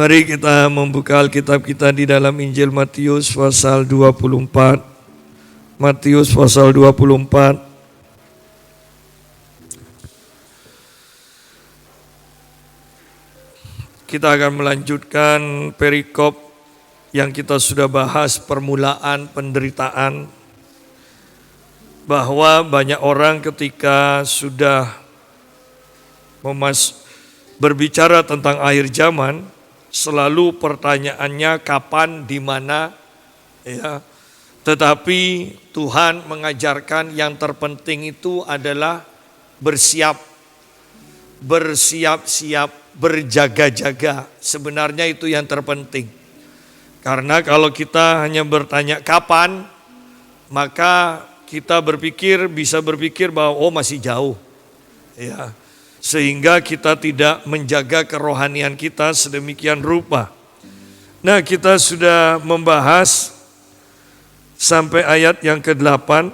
Mari kita membuka Alkitab kita di dalam Injil Matius pasal 24. Matius pasal 24. Kita akan melanjutkan perikop yang kita sudah bahas, permulaan penderitaan. Bahwa banyak orang ketika sudah berbicara tentang akhir zaman, selalu pertanyaannya kapan, di mana, ya. Tetapi Tuhan mengajarkan yang terpenting itu adalah bersiap-siap, berjaga-jaga. Sebenarnya itu yang terpenting. Karena kalau kita hanya bertanya kapan, maka kita bisa berpikir bahwa masih jauh. Ya. Sehingga kita tidak menjaga kerohanian kita sedemikian rupa. Nah, kita sudah membahas sampai ayat yang ke-8.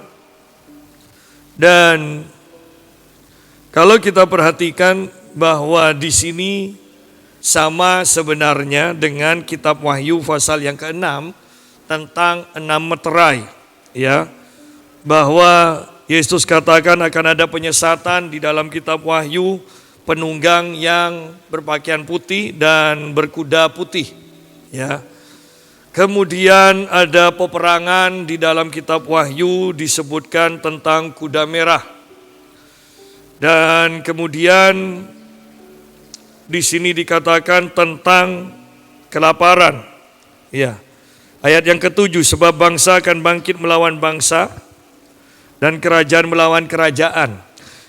Dan kalau kita perhatikan bahwa di sini sama sebenarnya dengan kitab Wahyu pasal yang ke-6 tentang 6 meterai, ya. Bahwa Yesus katakan akan ada penyesatan di dalam kitab Wahyu, penunggang yang berpakaian putih dan berkuda putih, ya. Kemudian ada peperangan di dalam kitab Wahyu, disebutkan tentang kuda merah. Dan kemudian di sini dikatakan tentang kelaparan. Ya. Ayat yang ke-7, sebab bangsa akan bangkit melawan bangsa dan kerajaan melawan kerajaan.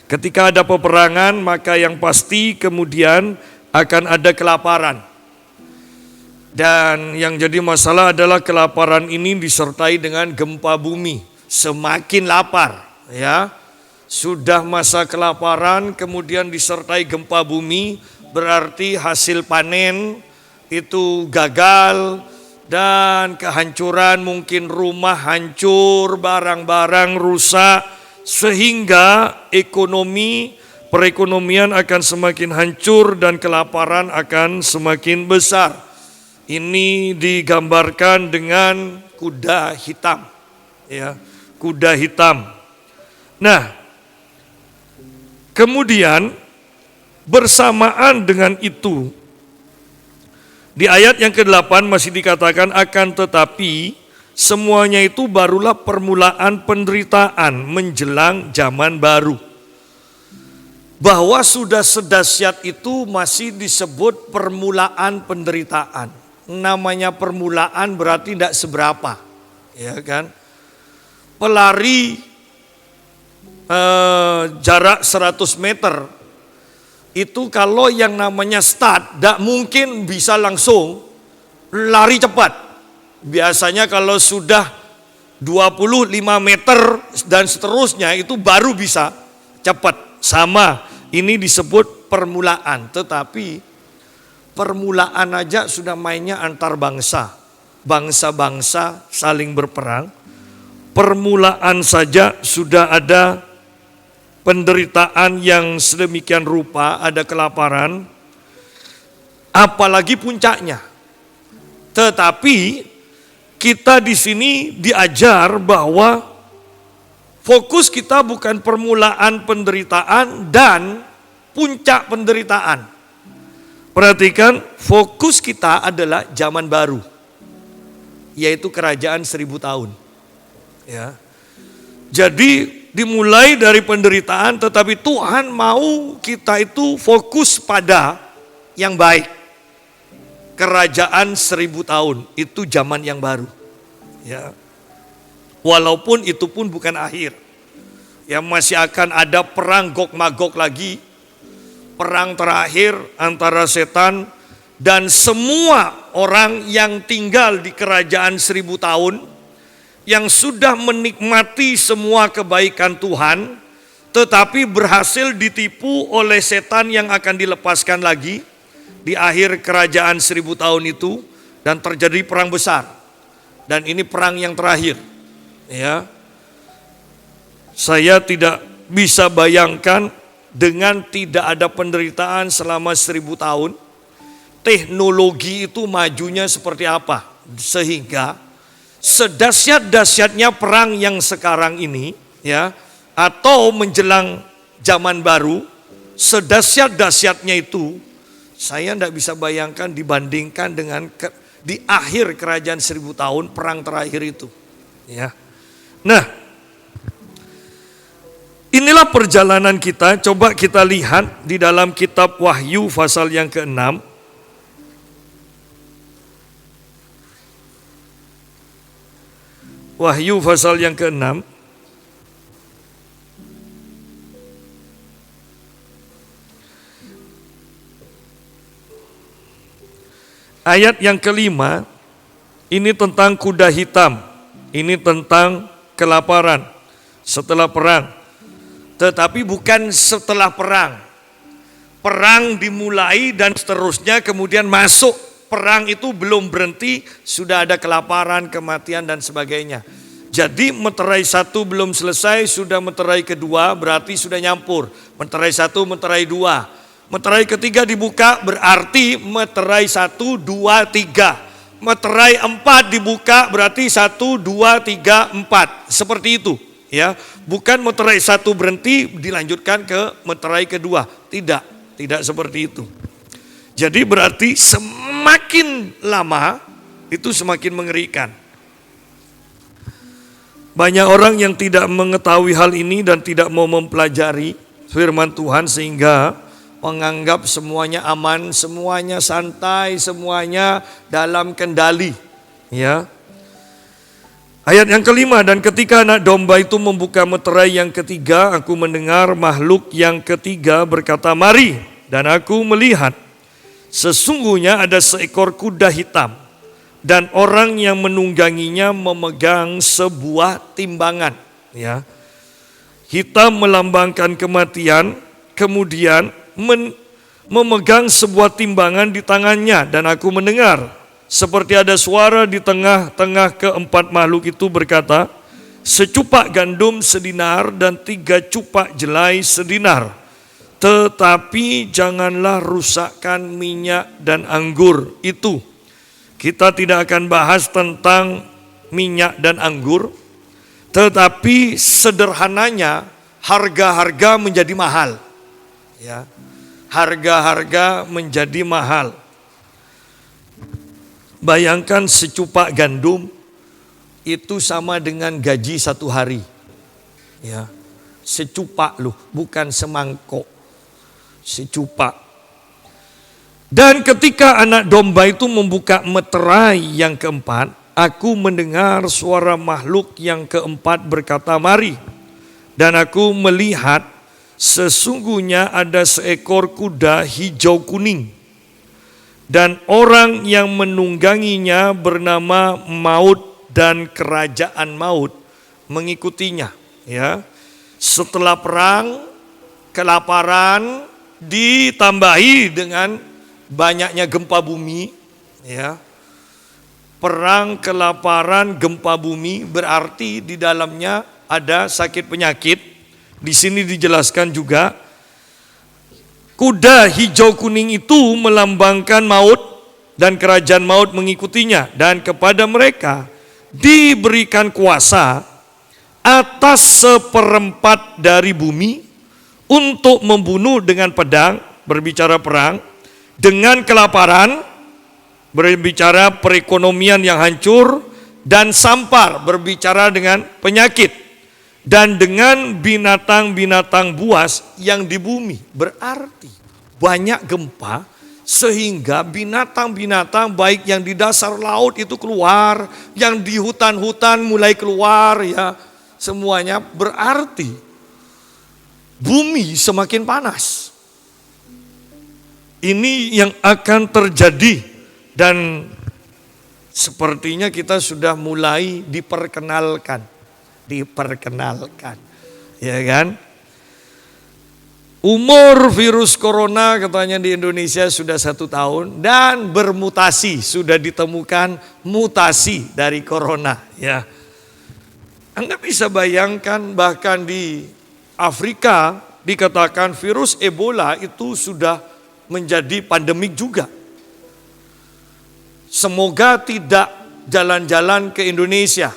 Ketika ada peperangan, maka yang pasti kemudian akan ada kelaparan. Dan yang jadi masalah adalah kelaparan ini disertai dengan gempa bumi. Semakin lapar, ya. Sudah masa kelaparan, kemudian disertai gempa bumi, berarti hasil panen itu gagal. Dan kehancuran, mungkin rumah hancur, barang-barang rusak, sehingga perekonomian akan semakin hancur dan kelaparan akan semakin besar. Ini digambarkan dengan kuda hitam, ya, kuda hitam. Nah, kemudian bersamaan dengan itu, di ayat yang ke-8 masih dikatakan akan tetapi semuanya itu barulah permulaan penderitaan menjelang zaman baru. Bahwa sudah sedahsyat itu masih disebut permulaan penderitaan. Namanya permulaan berarti tidak seberapa, ya kan? Pelari jarak 100 meter itu kalau yang namanya start, tidak mungkin bisa langsung lari cepat. Biasanya kalau sudah 25 meter dan seterusnya itu baru bisa cepat. Sama, ini disebut permulaan. Tetapi permulaan aja sudah mainnya antar bangsa. Bangsa-bangsa saling berperang. Permulaan saja sudah ada penderitaan yang sedemikian rupa, ada kelaparan, apalagi puncaknya. Tetapi kita di sini diajar bahwa fokus kita bukan permulaan penderitaan dan puncak penderitaan. Perhatikan, fokus kita adalah zaman baru, yaitu kerajaan 1000 tahun. Ya. Jadi dimulai dari penderitaan, tetapi Tuhan mau kita itu fokus pada yang baik. Kerajaan 1000 tahun, itu zaman yang baru. Ya. Walaupun itu pun bukan akhir. Ya, masih akan ada perang Gog Magog lagi. Perang terakhir antara setan dan semua orang yang tinggal di kerajaan 1000 tahun. Yang sudah menikmati semua kebaikan Tuhan, tetapi berhasil ditipu oleh setan yang akan dilepaskan lagi di akhir kerajaan 1000 tahun itu, dan terjadi perang besar. Dan ini perang yang terakhir. Ya, saya tidak bisa bayangkan dengan tidak ada penderitaan selama 1000 tahun. teknologi itu majunya seperti apa. Sehingga sedahsyat-dahsyatnya perang yang sekarang ini, ya, atau menjelang zaman baru, sedahsyat-dahsyatnya itu saya tidak bisa bayangkan dibandingkan dengan di akhir kerajaan 1000 tahun perang terakhir itu, ya. Nah, inilah perjalanan kita. Coba kita lihat di dalam kitab Wahyu pasal yang ke-6. Wahyu pasal yang ke-6. Ayat yang ke-5, ini tentang kuda hitam. Ini tentang kelaparan setelah perang. Tetapi bukan setelah perang. Perang dimulai dan seterusnya, kemudian masuk. Perang itu belum berhenti, sudah ada kelaparan, kematian dan sebagainya. Jadi meterai 1 belum selesai, sudah meterai kedua, berarti sudah nyampur. Meterai 1, meterai 2. Meterai ketiga dibuka, berarti meterai 1, 2, 3. Meterai 4 dibuka, berarti 1, 2, 3, 4. Seperti itu, ya. Bukan meterai 1 berhenti, dilanjutkan ke meterai kedua. Tidak seperti itu. Jadi berarti semakin lama itu semakin mengerikan. Banyak orang yang tidak mengetahui hal ini dan tidak mau mempelajari firman Tuhan sehingga menganggap semuanya aman, semuanya santai, semuanya dalam kendali. Ya. Ayat yang ke-5, dan ketika anak domba itu membuka meterai yang ketiga, aku mendengar makhluk yang ketiga berkata, "Mari." Dan aku melihat sesungguhnya ada seekor kuda hitam dan orang yang menungganginya memegang sebuah timbangan. Ya. Hitam melambangkan kematian, kemudian memegang sebuah timbangan di tangannya. Dan aku mendengar seperti ada suara di tengah-tengah keempat makhluk itu berkata, "Secupak gandum sedinar dan 3 cupak jelai sedinar. Tetapi janganlah rusakkan minyak dan anggur itu." Kita tidak akan bahas tentang minyak dan anggur, tetapi sederhananya harga-harga menjadi mahal. Ya, harga-harga menjadi mahal. Bayangkan secupak gandum itu sama dengan gaji 1 hari. Ya, secupak loh, bukan semangkok. Secupak. Dan ketika anak domba itu membuka meterai yang keempat, aku mendengar suara makhluk yang keempat berkata, "Mari." Dan aku melihat sesungguhnya ada seekor kuda hijau kuning. Dan orang yang menungganginya bernama Maut, dan kerajaan maut mengikutinya. Ya. Setelah perang, kelaparan ditambahi dengan banyaknya gempa bumi, ya. Perang, kelaparan, gempa bumi berarti di dalamnya ada sakit penyakit. Di sini dijelaskan juga kuda hijau kuning itu melambangkan maut dan kerajaan maut mengikutinya, dan kepada mereka diberikan kuasa atas 1/4 dari bumi untuk membunuh dengan pedang, berbicara perang, dengan kelaparan, berbicara perekonomian yang hancur, dan sampar, berbicara dengan penyakit, dan dengan binatang-binatang buas yang di bumi. Berarti banyak gempa sehingga binatang-binatang baik yang di dasar laut itu keluar, yang di hutan-hutan mulai keluar, ya, semuanya. Berarti bumi semakin panas. Ini yang akan terjadi, dan sepertinya kita sudah mulai diperkenalkan, ya kan? Umur virus corona katanya di Indonesia sudah 1 tahun dan bermutasi, sudah ditemukan mutasi dari corona. Ya, Anda bisa bayangkan bahkan di Afrika dikatakan virus Ebola itu sudah menjadi pandemik juga. semoga tidak jalan-jalan ke Indonesia,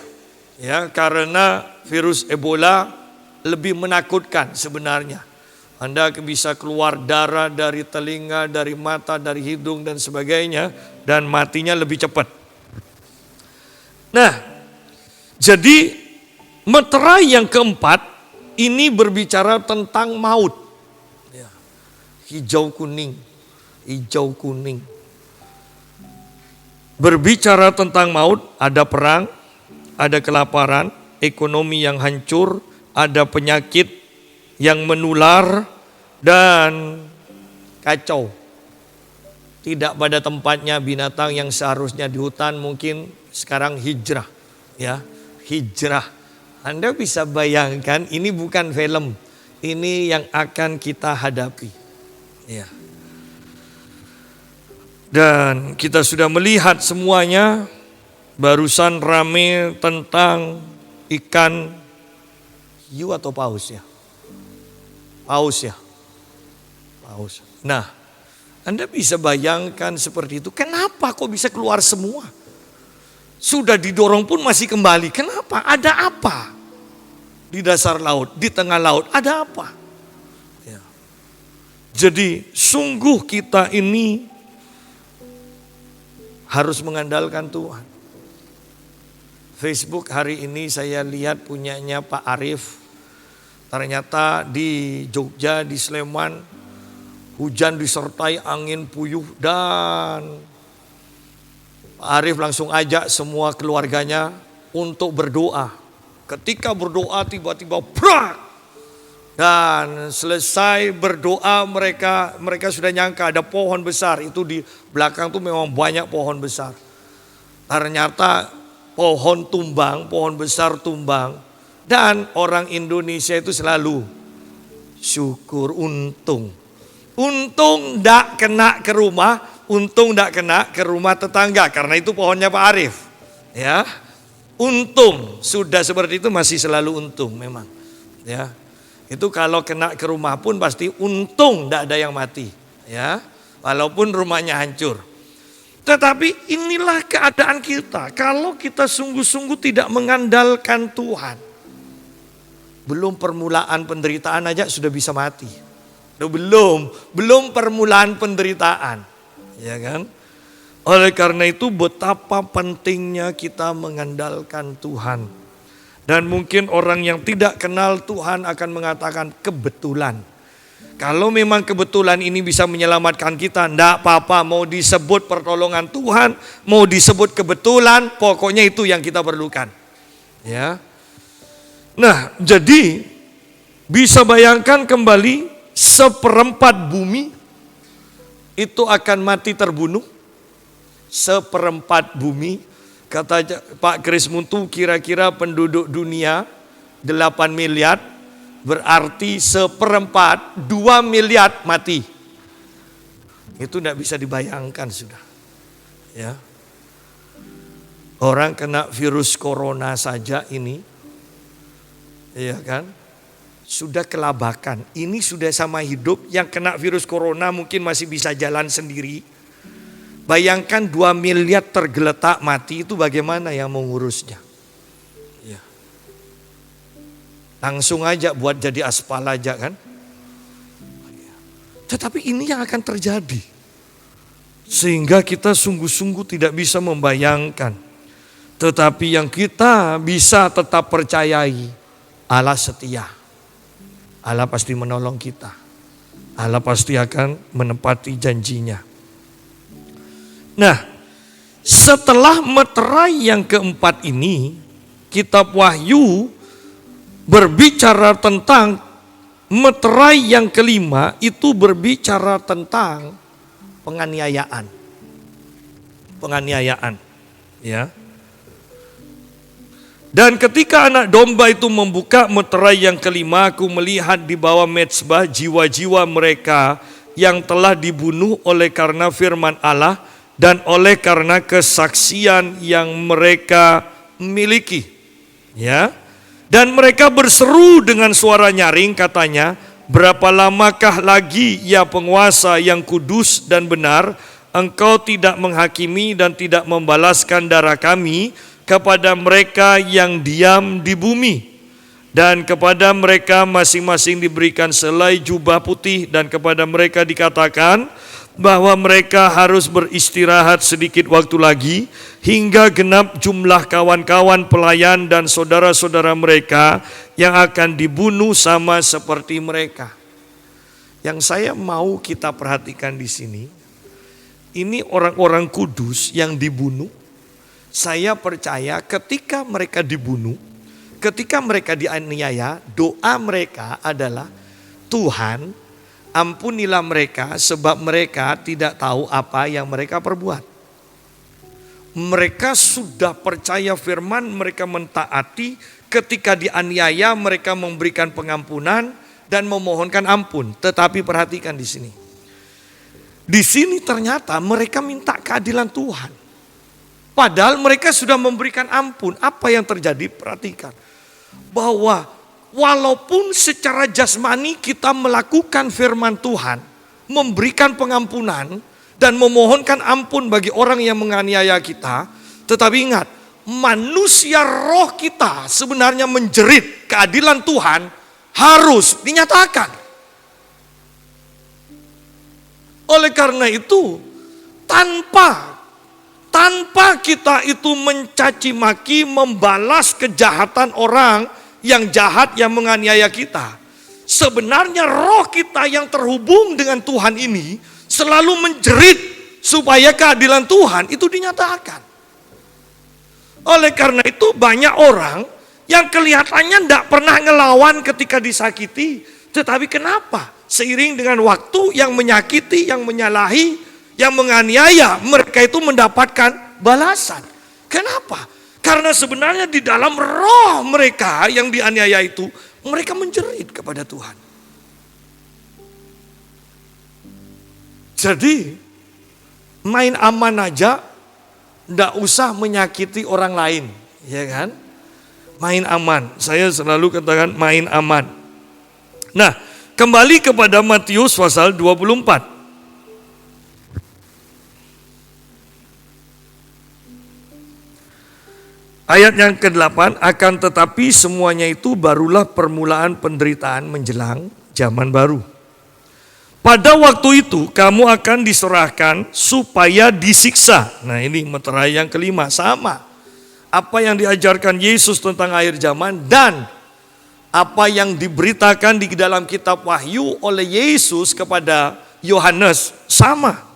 ya, karena virus Ebola lebih menakutkan sebenarnya. Anda bisa keluar darah dari telinga, dari mata, dari hidung dan sebagainya, dan matinya lebih cepat. Nah, jadi meterai yang keempat ini berbicara tentang maut. Ya. Hijau kuning. Berbicara tentang maut, ada perang, ada kelaparan, ekonomi yang hancur, ada penyakit yang menular, dan kacau. Tidak pada tempatnya binatang yang seharusnya di hutan mungkin sekarang hijrah. Ya, hijrah. Anda bisa bayangkan ini bukan film, ini yang akan kita hadapi. Ya. Dan kita sudah melihat semuanya, barusan rame tentang ikan hiu atau paus ya? Paus. Nah, Anda bisa bayangkan seperti itu. Kenapa kok bisa keluar semua? Sudah didorong pun masih kembali. Kenapa? Ada apa? Di dasar laut, di tengah laut, ada apa? Ya. Jadi sungguh kita ini harus mengandalkan Tuhan. Facebook hari ini saya lihat punyanya Pak Arief. Ternyata di Jogja, di Sleman, hujan disertai angin puyuh dan Pak Arief langsung ajak semua keluarganya untuk berdoa. Ketika berdoa tiba-tiba prak. Dan selesai berdoa mereka sudah nyangka ada pohon besar. Itu di belakang tuh memang banyak pohon besar. Ternyata pohon besar tumbang. Dan orang Indonesia itu selalu syukur, untung. Untung tidak kena ke rumah, untung tidak kena ke rumah tetangga. Karena itu pohonnya Pak Arief. Ya, untung sudah seperti itu masih selalu untung memang. Ya. Itu kalau kena ke rumah pun pasti untung tidak ada yang mati. Ya, walaupun rumahnya hancur. Tetapi inilah keadaan kita. Kalau kita sungguh-sungguh tidak mengandalkan Tuhan. Belum permulaan penderitaan aja sudah bisa mati. Belum permulaan penderitaan. Ya kan? Oleh karena itu betapa pentingnya kita mengandalkan Tuhan. Dan mungkin orang yang tidak kenal Tuhan akan mengatakan kebetulan. Kalau memang kebetulan ini bisa menyelamatkan kita, enggak apa-apa, mau disebut pertolongan Tuhan, mau disebut kebetulan, pokoknya itu yang kita perlukan. Ya. Nah, jadi bisa bayangkan kembali 1/4 bumi itu akan mati terbunuh. 1/4 bumi. Kata Pak Kris Muntu kira-kira penduduk dunia 8 miliar, berarti 1/4, 2 miliar mati. Itu tidak bisa dibayangkan sudah. Ya. Orang kena virus corona saja ini, ya kan, sudah kelabakan. Ini sudah sama hidup, yang kena virus corona mungkin masih bisa jalan sendiri. Bayangkan 2 miliar tergeletak mati, itu bagaimana yang mengurusnya? Ya. Langsung aja buat jadi aspal aja kan. Tetapi ini yang akan terjadi. Sehingga kita sungguh-sungguh tidak bisa membayangkan. Tetapi yang kita bisa tetap percayai, Allah setia. Allah pasti menolong kita. Allah pasti akan menepati janjinya. Nah, setelah meterai yang keempat ini, kitab Wahyu berbicara tentang meterai yang kelima, itu berbicara tentang penganiayaan. Penganiayaan, ya. Dan ketika anak domba itu membuka meterai yang kelima, aku melihat di bawah mezbah jiwa-jiwa mereka yang telah dibunuh oleh karena firman Allah dan oleh karena kesaksian yang mereka miliki. Ya. Dan mereka berseru dengan suara nyaring, katanya, berapa lamakah lagi ya penguasa yang kudus dan benar Engkau tidak menghakimi dan tidak membalaskan darah kami kepada mereka yang diam di bumi. Dan kepada mereka masing-masing diberikan selai jubah putih, dan kepada mereka dikatakan bahwa mereka harus beristirahat sedikit waktu lagi hingga genap jumlah kawan-kawan pelayan dan saudara-saudara mereka yang akan dibunuh sama seperti mereka. Yang saya mau kita perhatikan di sini, ini orang-orang kudus yang dibunuh. Saya percaya ketika mereka dibunuh, ketika mereka dianiaya, doa mereka adalah, Tuhan, ampunilah mereka sebab mereka tidak tahu apa yang mereka perbuat. Mereka sudah percaya firman, mereka mentaati, ketika dianiaya mereka memberikan pengampunan dan memohonkan ampun. Tetapi perhatikan di sini. Di sini ternyata mereka minta keadilan Tuhan. Padahal mereka sudah memberikan ampun. Apa yang terjadi? Perhatikan. Bahwa walaupun secara jasmani kita melakukan firman Tuhan, memberikan pengampunan dan memohonkan ampun bagi orang yang menganiaya kita, tetapi ingat, manusia roh kita sebenarnya menjerit keadilan Tuhan harus dinyatakan. Oleh karena itu, tanpa kita itu mencaci maki, membalas kejahatan orang yang jahat yang menganiaya kita, sebenarnya roh kita yang terhubung dengan Tuhan ini selalu menjerit supaya keadilan Tuhan itu dinyatakan. Oleh karena itu banyak orang yang kelihatannya tidak pernah ngelawan ketika disakiti, tetapi kenapa? Seiring dengan waktu yang menyakiti, yang menyalahi, yang menganiaya, mereka itu mendapatkan balasan. Kenapa? Karena sebenarnya di dalam roh mereka yang dianiaya itu, mereka menjerit kepada Tuhan. Jadi, main aman aja, tidak usah menyakiti orang lain. Ya kan? Main aman. Saya selalu katakan main aman. Nah, kembali kepada Matius pasal 24. Ayat yang ke-8, akan tetapi semuanya itu barulah permulaan penderitaan menjelang zaman baru. Pada waktu itu kamu akan diserahkan supaya disiksa. Nah ini meterai yang kelima, sama. Apa yang diajarkan Yesus tentang akhir zaman dan apa yang diberitakan di dalam kitab Wahyu oleh Yesus kepada Yohanes sama.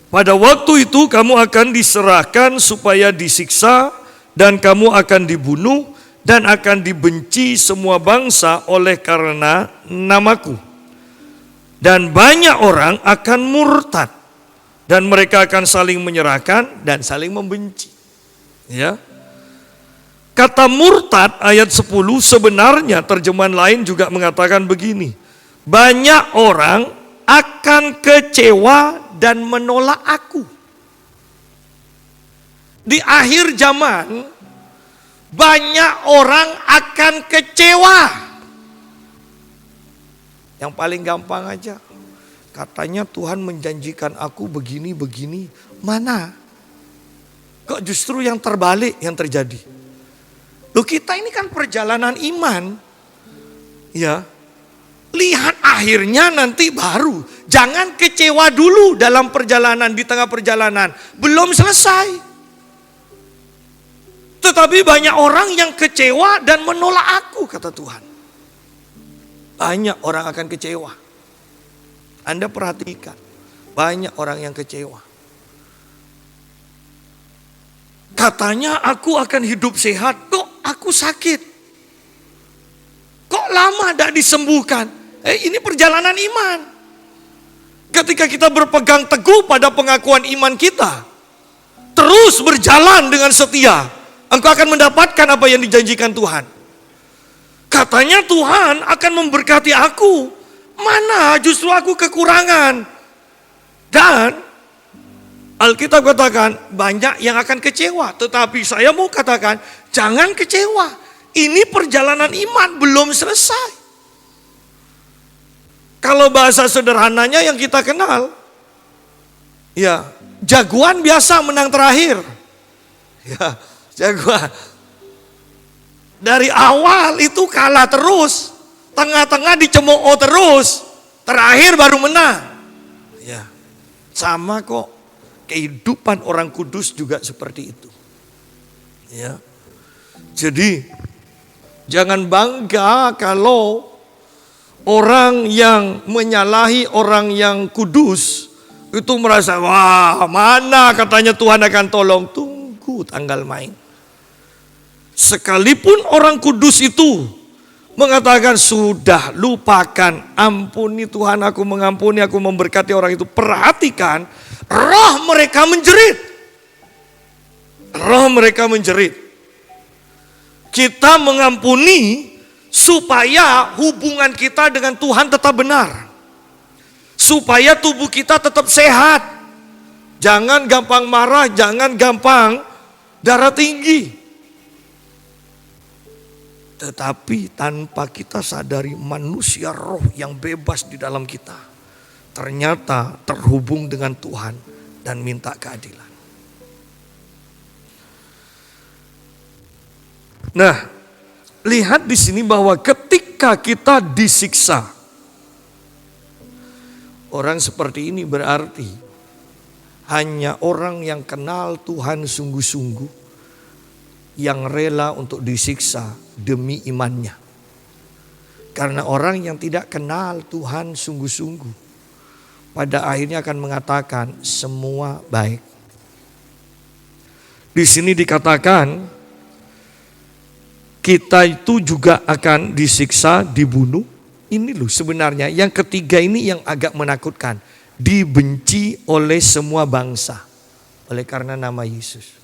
Pada waktu itu kamu akan diserahkan supaya disiksa dan kamu akan dibunuh dan akan dibenci semua bangsa oleh karena namaku. Dan banyak orang akan murtad dan mereka akan saling menyerahkan dan saling membenci. Ya. Kata murtad ayat 10 sebenarnya terjemahan lain juga mengatakan begini. Banyak orang akan kecewa dan menolak aku. Di akhir zaman banyak orang akan kecewa. Yang paling gampang aja. Katanya Tuhan menjanjikan aku begini-begini. Mana? Kok justru yang terbalik yang terjadi? Loh kita ini kan perjalanan iman. Ya. Lihat akhirnya nanti baru. Jangan kecewa dulu dalam perjalanan, di tengah perjalanan. Belum selesai. Tetapi banyak orang yang kecewa dan menolak aku, kata Tuhan. Banyak orang akan kecewa. Anda perhatikan. Banyak orang yang kecewa. Katanya aku akan hidup sehat. Kok aku sakit? Kok lama tidak disembuhkan? Ini perjalanan iman. Ketika kita berpegang teguh pada pengakuan iman kita, terus berjalan dengan setia, engkau akan mendapatkan apa yang dijanjikan Tuhan. Katanya Tuhan akan memberkati aku. Mana justru aku kekurangan. Dan Alkitab katakan banyak yang akan kecewa. Tetapi saya mau katakan jangan kecewa. Ini perjalanan iman belum selesai. Kalau bahasa sederhananya yang kita kenal, Ya, jagoan biasa menang terakhir. Ya, jagoan. Dari awal itu kalah terus, tengah-tengah dicemooh terus, terakhir baru menang. Ya, sama kok. Kehidupan orang kudus juga seperti itu. Ya. Jadi jangan bangga kalau orang yang menyalahi orang yang kudus itu merasa, wah mana katanya Tuhan akan tolong. Tunggu tanggal main. Sekalipun orang kudus itu mengatakan sudah lupakan, ampuni Tuhan, aku mengampuni, aku memberkati orang itu. Perhatikan, roh mereka menjerit. Roh mereka menjerit. Kita mengampuni supaya hubungan kita dengan Tuhan tetap benar. Supaya tubuh kita tetap sehat. Jangan gampang marah, jangan gampang darah tinggi. Tetapi tanpa kita sadari manusia roh yang bebas di dalam kita ternyata terhubung dengan Tuhan dan minta keadilan. Nah, lihat di sini bahwa ketika kita disiksa, orang seperti ini berarti hanya orang yang kenal Tuhan sungguh-sungguh yang rela untuk disiksa demi imannya. Karena orang yang tidak kenal Tuhan sungguh-sungguh pada akhirnya akan mengatakan semua baik. Di sini dikatakan kita itu juga akan disiksa, dibunuh. Ini loh sebenarnya yang ketiga ini yang agak menakutkan. Dibenci oleh semua bangsa oleh karena nama Yesus.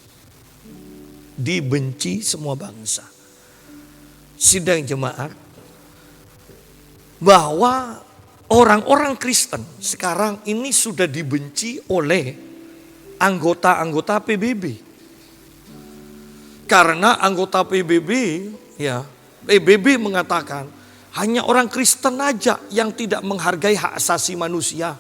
Dibenci semua bangsa. Sidang jemaat, bahwa orang-orang Kristen sekarang ini sudah dibenci oleh anggota-anggota PBB. Karena anggota PBB, ya, PBB mengatakan hanya orang Kristen aja yang tidak menghargai hak asasi manusia.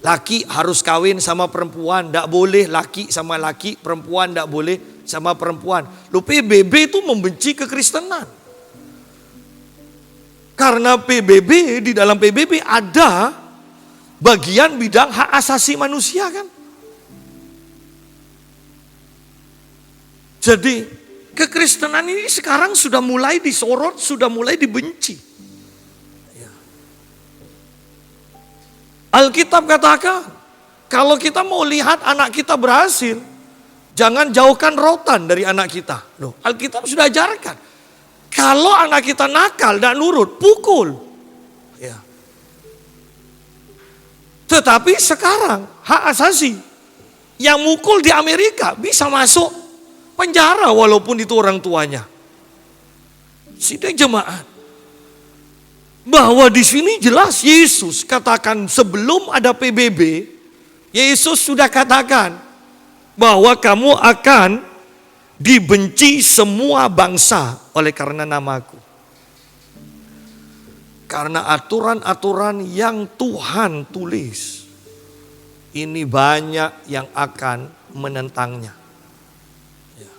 Laki harus kawin sama perempuan, tidak boleh laki sama laki, perempuan tidak boleh sama perempuan. Loh, PBB itu membenci kekristenan. Karena PBB, di dalam PBB ada bagian bidang hak asasi manusia kan. Jadi kekristenan ini sekarang sudah mulai disorot, sudah mulai dibenci. Alkitab katakan, kalau kita mau lihat anak kita berhasil, jangan jauhkan rotan dari anak kita. Loh, Alkitab sudah ajarkan. Kalau anak kita nakal dan nurut, pukul. Ya. Tetapi sekarang hak asasi yang mukul di Amerika bisa masuk penjara walaupun itu orang tuanya. Sidang jemaat, bahwa di sini jelas Yesus katakan sebelum ada PBB, Yesus sudah katakan bahwa kamu akan dibenci semua bangsa oleh karena namaku. Karena aturan-aturan yang Tuhan tulis, ini banyak yang akan menentangnya. Ya.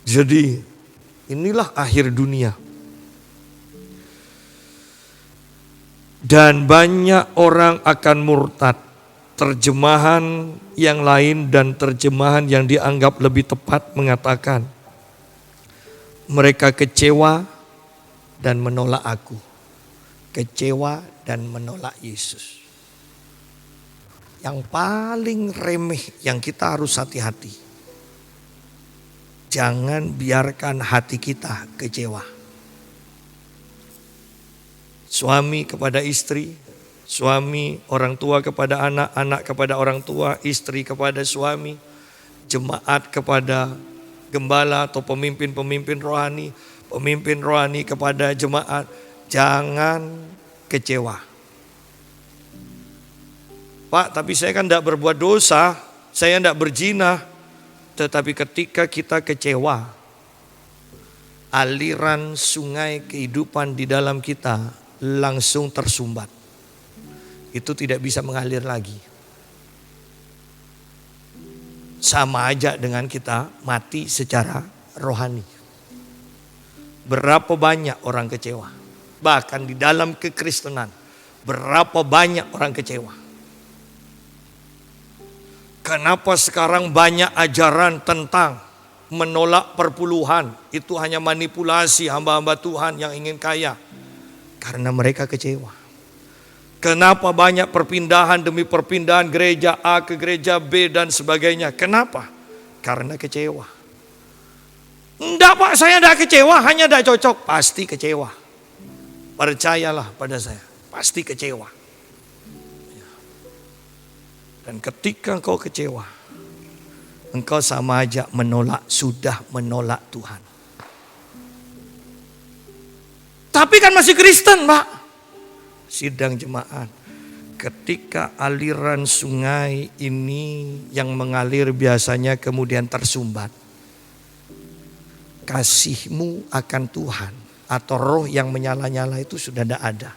Jadi inilah akhir dunia. Dan banyak orang akan murtad. Terjemahan yang lain dan terjemahan yang dianggap lebih tepat mengatakan, mereka kecewa dan menolak aku. Kecewa dan menolak Yesus. Yang paling remeh yang kita harus hati-hati. Jangan biarkan hati kita kecewa. Suami kepada istri, suami orang tua kepada anak, anak kepada orang tua, istri kepada suami, jemaat kepada gembala atau pemimpin-pemimpin rohani kepada jemaat. Jangan kecewa. Pak, tapi saya kan tidak berbuat dosa, saya tidak berzina. Tetapi ketika kita kecewa, aliran sungai kehidupan di dalam kita langsung tersumbat. itu tidak bisa mengalir lagi. Sama aja dengan kita mati secara rohani. Berapa banyak orang kecewa. Bahkan di dalam kekristenan, berapa banyak orang kecewa. Kenapa sekarang banyak ajaran tentang menolak perpuluhan? Itu hanya manipulasi hamba-hamba Tuhan yang ingin kaya. Karena mereka kecewa. Kenapa banyak perpindahan demi perpindahan gereja A ke gereja B dan sebagainya? Kenapa? Karena kecewa. Enggak Pak, saya enggak kecewa, hanya enggak cocok. Pasti kecewa. Percayalah pada saya, pasti kecewa. Dan ketika engkau kecewa, engkau sama aja sudah menolak Tuhan. Tapi kan masih Kristen Pak. Sidang jemaat, ketika aliran sungai ini yang mengalir biasanya kemudian tersumbat, kasihmu akan Tuhan atau roh yang menyala-nyala itu sudah tidak ada.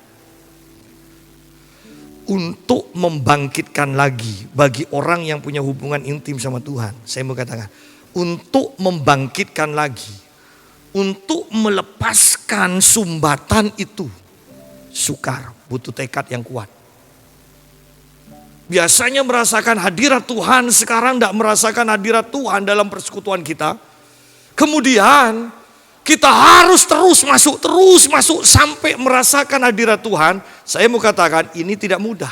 Untuk membangkitkan lagi bagi orang yang punya hubungan intim sama Tuhan, saya mau katakan, untuk membangkitkan lagi, untuk melepaskan sumbatan itu, sukar, butuh tekad yang kuat. Biasanya merasakan hadirat Tuhan, sekarang tidak merasakan hadirat Tuhan dalam persekutuan kita. Kemudian kita harus terus masuk sampai merasakan hadirat Tuhan. Saya mau katakan ini tidak mudah.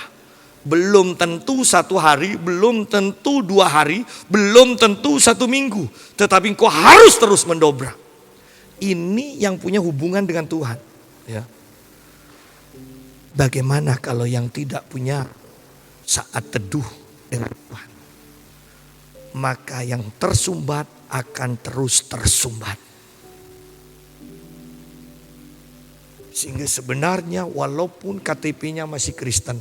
Belum tentu 1 hari, belum tentu 2 hari, belum tentu 1 minggu. Tetapi engkau harus terus mendobrak. Ini yang punya hubungan dengan Tuhan. Ya. Bagaimana kalau yang tidak punya saat teduh dengan Tuhan? Maka yang tersumbat akan terus tersumbat. Sehingga sebenarnya walaupun KTP-nya masih Kristen,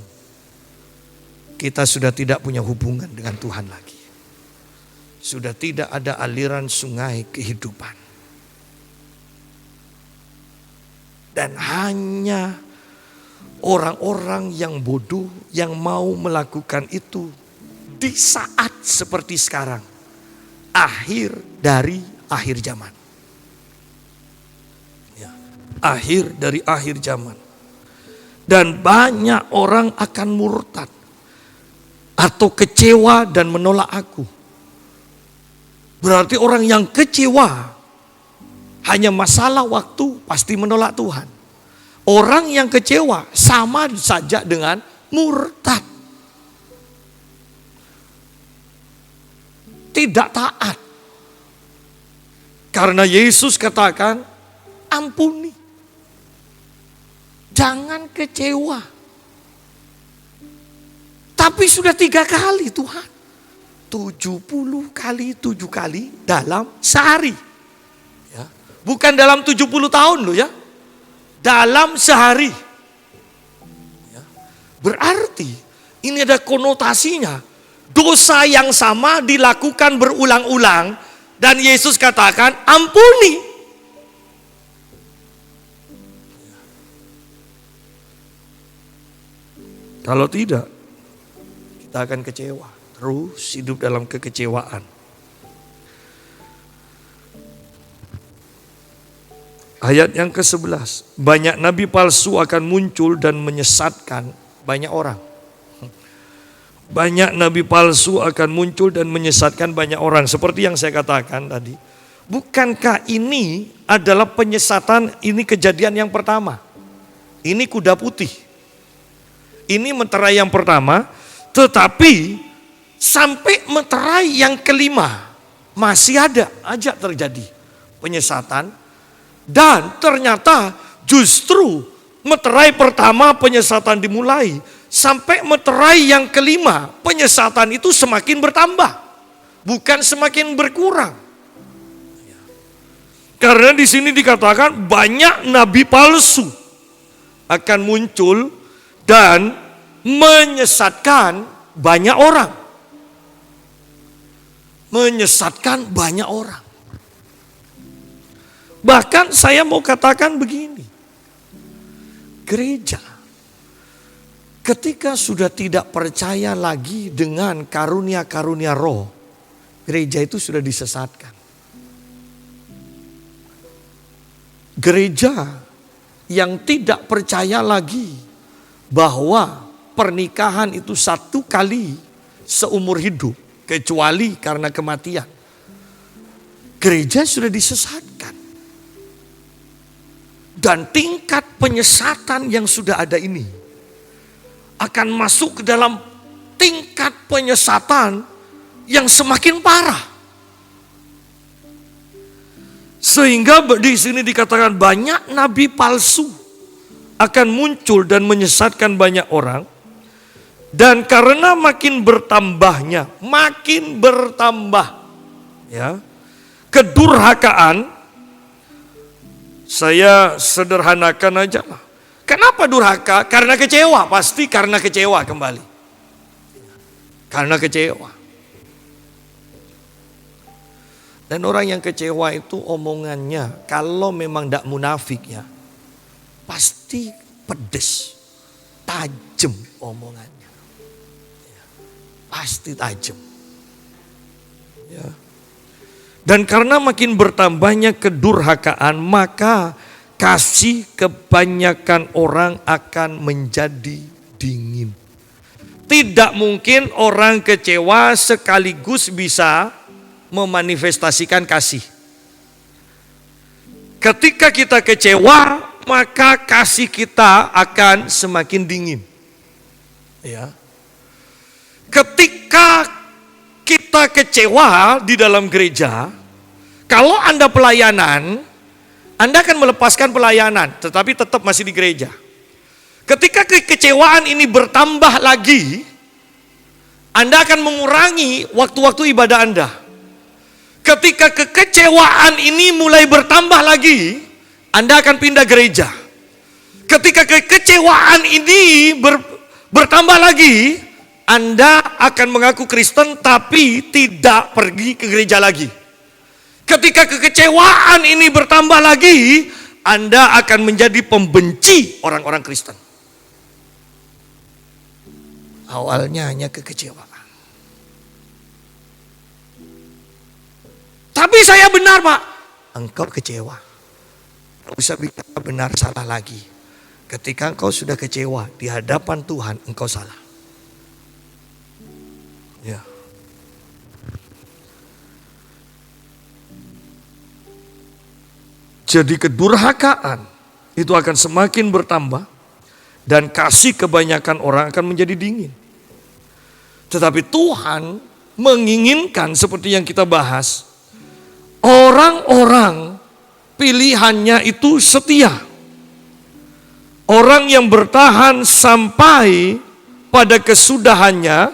kita sudah tidak punya hubungan dengan Tuhan lagi. Sudah tidak ada aliran sungai kehidupan. Dan hanya orang-orang yang bodoh yang mau melakukan itu di saat seperti sekarang. Akhir dari akhir zaman. Ya, akhir dari akhir zaman. Dan banyak orang akan murtad. Atau kecewa dan menolak aku. Berarti orang yang kecewa hanya masalah waktu pasti menolak Tuhan. Orang yang kecewa sama saja dengan murtad. Tidak taat. Karena Yesus katakan, ampuni. Jangan kecewa. Tapi sudah 3 kali Tuhan. 70 kali 7 kali dalam sehari. Ya. Bukan dalam 70 tahun loh ya. Dalam sehari. Ya. Berarti ini ada konotasinya. Dosa yang sama dilakukan berulang-ulang. Dan Yesus katakan ampuni. Kalau tidak, kita akan kecewa. Terus hidup dalam kekecewaan. Ayat yang ke-11. Banyak nabi palsu akan muncul dan menyesatkan banyak orang. Banyak nabi palsu akan muncul dan menyesatkan banyak orang. Seperti yang saya katakan tadi. Bukankah ini adalah penyesatan, ini kejadian yang pertama. Ini kuda putih. Ini meterai yang pertama. Tetapi sampai meterai yang kelima masih ada aja terjadi penyesatan. Dan ternyata justru meterai pertama penyesatan dimulai. Sampai meterai yang kelima penyesatan itu semakin bertambah. Bukan semakin berkurang. Karena di sini dikatakan banyak nabi palsu akan muncul dan menyesatkan banyak orang. Menyesatkan banyak orang. Bahkan saya mau katakan begini. Gereja Ketika sudah tidak percaya lagi dengan karunia-karunia roh, gereja itu sudah disesatkan. Gereja yang tidak percaya lagi bahwa pernikahan itu satu kali seumur hidup, kecuali karena kematian. Gereja sudah disesatkan. Dan tingkat penyesatan yang sudah ada ini akan masuk ke dalam tingkat penyesatan yang semakin parah. Sehingga di sini dikatakan banyak nabi palsu akan muncul dan menyesatkan banyak orang. Dan karena makin bertambah ya, kedurhakaan, saya sederhanakan aja lah. Kenapa durhaka? Karena kecewa, pasti karena kecewa kembali. Karena kecewa. Dan orang yang kecewa itu omongannya, kalau memang tidak munafik ya, pasti pedes, tajam omongannya. Pasti tajam. Ya. Dan karena makin bertambahnya kedurhakaan, maka kasih kebanyakan orang akan menjadi dingin. Tidak mungkin orang kecewa sekaligus bisa memanifestasikan kasih. Ketika kita kecewa, maka kasih kita akan semakin dingin. Ya. Ketika kita kecewa di dalam gereja, kalau Anda pelayanan, Anda akan melepaskan pelayanan, tetapi tetap masih di gereja. Ketika kekecewaan ini bertambah lagi, Anda akan mengurangi waktu-waktu ibadah Anda. Ketika kekecewaan ini mulai bertambah lagi, Anda akan pindah gereja. Ketika kekecewaan ini bertambah lagi, Anda akan mengaku Kristen tapi tidak pergi ke gereja lagi. Ketika kekecewaan ini bertambah lagi, Anda akan menjadi pembenci orang-orang Kristen. Awalnya hanya kekecewaan. Tapi saya benar, Pak. Engkau kecewa. Tidak usah bicara benar salah lagi. Ketika engkau sudah kecewa di hadapan Tuhan, engkau salah. Ya. Jadi kedurhakaan itu akan semakin bertambah dan kasih kebanyakan orang akan menjadi dingin. Tetapi Tuhan menginginkan seperti yang kita bahas, orang-orang pilihannya itu setia. Orang yang bertahan sampai pada kesudahannya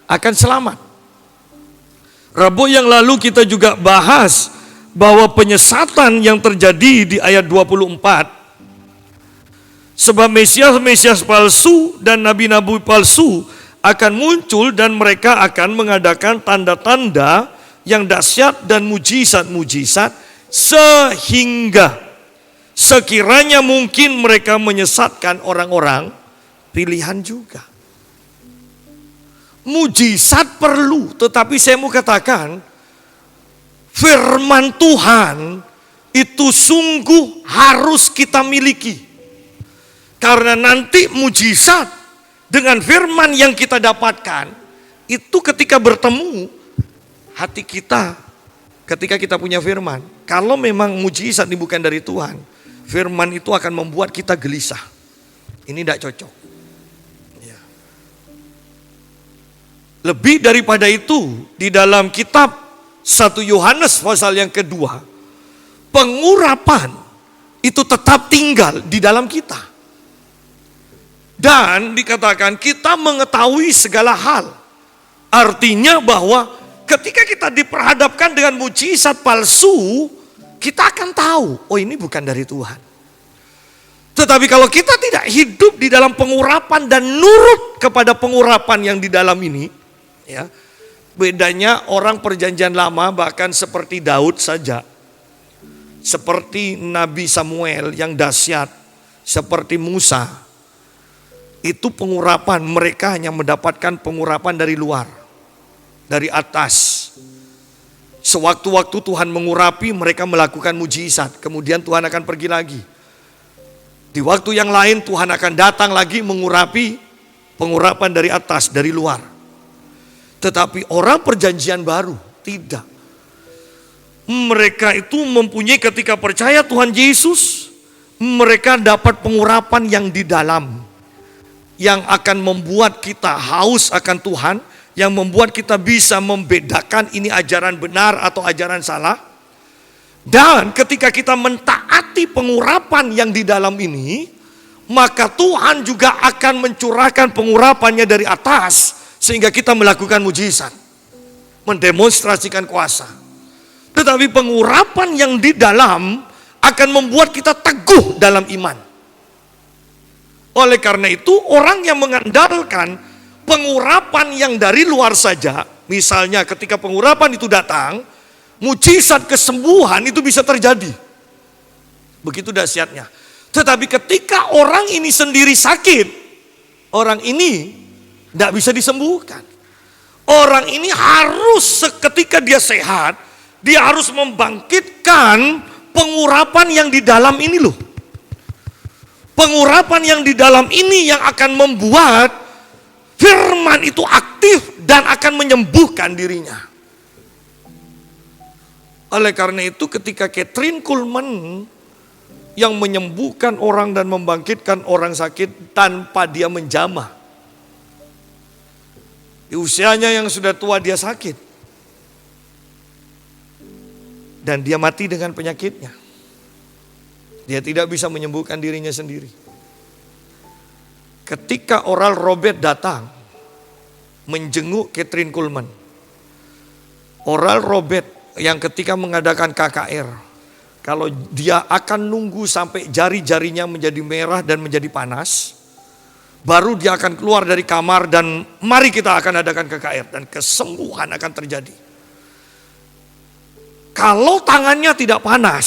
akan selamat. Rabu yang lalu kita juga bahas bahwa penyesatan yang terjadi di ayat 24, sebab Mesias palsu dan nabi-nabi palsu akan muncul dan mereka akan mengadakan tanda-tanda yang dahsyat dan mujizat-mujizat sehingga sekiranya mungkin mereka menyesatkan orang-orang pilihan juga. Mujizat perlu, tetapi saya mau katakan firman Tuhan itu sungguh harus kita miliki. Karena nanti mujizat dengan firman yang kita dapatkan, itu ketika bertemu hati kita, ketika kita punya firman, kalau memang mujizat ini bukan dari Tuhan, firman itu akan membuat kita gelisah. Ini tidak cocok. Ya. Lebih daripada itu, di dalam kitab 1 Yohanes pasal yang kedua, pengurapan itu tetap tinggal di dalam kita. Dan dikatakan kita mengetahui segala hal. Artinya bahwa ketika kita diperhadapkan dengan mujizat palsu, kita akan tahu, oh ini bukan dari Tuhan. Tetapi kalau kita tidak hidup di dalam pengurapan dan nurut kepada pengurapan yang di dalam ini, ya, bedanya orang perjanjian lama bahkan seperti Daud saja, seperti Nabi Samuel yang dahsyat, seperti Musa. Itu pengurapan, mereka hanya mendapatkan pengurapan dari luar, dari atas. Sewaktu-waktu Tuhan mengurapi, mereka melakukan mujizat, kemudian Tuhan akan pergi lagi. Di waktu yang lain Tuhan akan datang lagi mengurapi, pengurapan dari atas, dari luar. Tetapi orang perjanjian baru tidak. Mereka itu mempunyai, ketika percaya Tuhan Yesus, mereka dapat pengurapan yang di dalam, yang akan membuat kita haus akan Tuhan, yang membuat kita bisa membedakan ini ajaran benar atau ajaran salah. Dan ketika kita mentaati pengurapan yang di dalam ini, maka Tuhan juga akan mencurahkan pengurapannya dari atas, sehingga kita melakukan mujizat, mendemonstrasikan kuasa. Tetapi pengurapan yang di dalam akan membuat kita teguh dalam iman. Oleh karena itu, orang yang mengandalkan pengurapan yang dari luar saja, misalnya ketika pengurapan itu datang, mujizat kesembuhan itu bisa terjadi. Begitu dahsyatnya. Tetapi ketika orang ini sendiri sakit, orang ini tidak bisa disembuhkan. Orang ini harus ketika dia sehat, dia harus membangkitkan pengurapan yang di dalam ini loh. Pengurapan yang di dalam ini yang akan membuat firman itu aktif dan akan menyembuhkan dirinya. Oleh karena itu ketika Kathryn Kuhlman yang menyembuhkan orang dan membangkitkan orang sakit tanpa dia menjamah. Di usianya yang sudah tua dia sakit. Dan dia mati dengan penyakitnya. Dia tidak bisa menyembuhkan dirinya sendiri. Ketika Oral Roberts datang menjenguk Kathryn Kuhlman. Oral Roberts yang ketika mengadakan KKR, kalau dia akan nunggu sampai jari-jarinya menjadi merah dan menjadi panas, baru dia akan keluar dari kamar dan mari kita akan adakan KKR dan kesembuhan akan terjadi. Kalau tangannya tidak panas,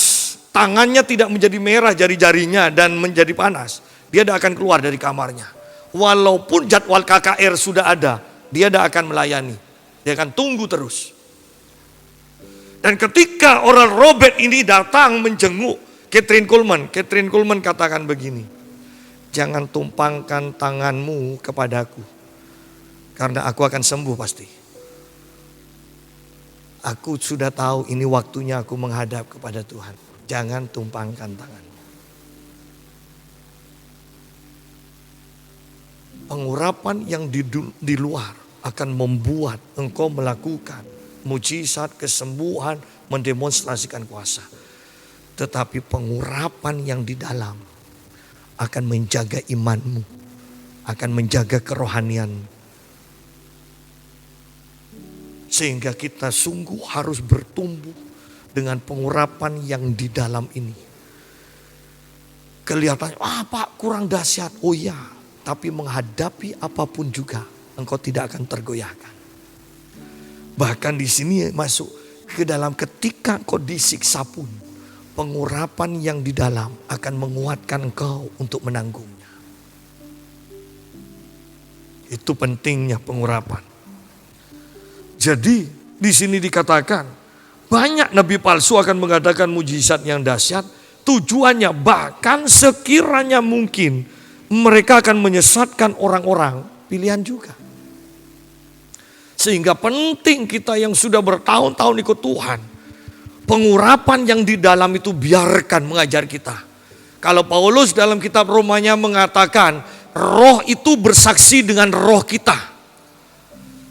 tangannya tidak menjadi merah jari-jarinya dan menjadi panas, dia tidak akan keluar dari kamarnya. Walaupun jadwal KKR sudah ada, dia tidak akan melayani. Dia akan tunggu terus. Dan ketika Oral Roberts ini datang menjenguk Kathryn Kuhlman, Kathryn Kuhlman katakan begini, jangan tumpangkan tanganmu kepadaku, karena aku akan sembuh pasti. Aku sudah tahu ini waktunya aku menghadap kepada Tuhan. Jangan tumpangkan tanganmu. Pengurapan yang di luar akan membuat engkau melakukan mujizat, kesembuhan, mendemonstrasikan kuasa. Tetapi pengurapan yang di dalam akan menjaga imanmu, akan menjaga kerohanianmu. Sehingga kita sungguh harus bertumbuh dengan pengurapan yang di dalam ini. Kelihatannya, Pak kurang dahsyat. Oh ya, tapi menghadapi apapun juga engkau tidak akan tergoyahkan. Bahkan di sini masuk ke dalam ketika kau disiksa pun, pengurapan yang di dalam akan menguatkan engkau untuk menanggungnya. Itu pentingnya pengurapan. Jadi di sini dikatakan banyak nabi palsu akan mengadakan mujizat yang dahsyat. Tujuannya bahkan sekiranya mungkin mereka akan menyesatkan orang-orang pilihan juga. Sehingga penting kita yang sudah bertahun-tahun ikut Tuhan, pengurapan yang di dalam itu biarkan mengajar kita. Kalau Paulus dalam kitab Romanya mengatakan, roh itu bersaksi dengan roh kita.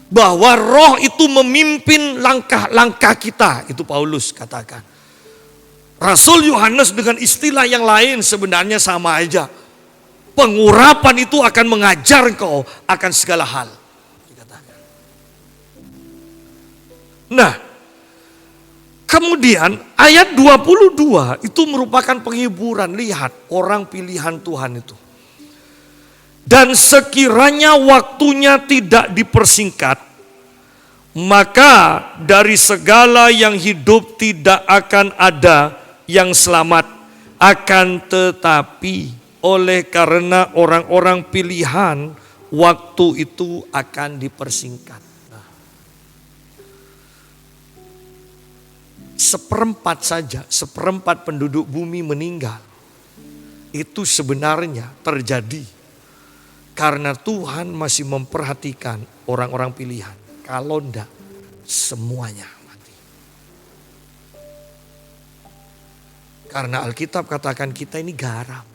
Bahwa roh itu memimpin langkah-langkah kita, itu Paulus katakan. Rasul Yohanes dengan istilah yang lain sebenarnya sama aja. Pengurapan itu akan mengajar kau akan segala hal. Nah, kemudian ayat 22 itu merupakan penghiburan. Lihat orang pilihan Tuhan itu. Dan sekiranya waktunya tidak dipersingkat, maka dari segala yang hidup tidak akan ada yang selamat. Akan tetapi oleh karena orang-orang pilihan waktu itu akan dipersingkat. Nah, seperempat penduduk bumi meninggal. Itu sebenarnya terjadi karena Tuhan masih memperhatikan orang-orang pilihan. Kalau enggak, semuanya mati. Karena Alkitab katakan kita ini garam.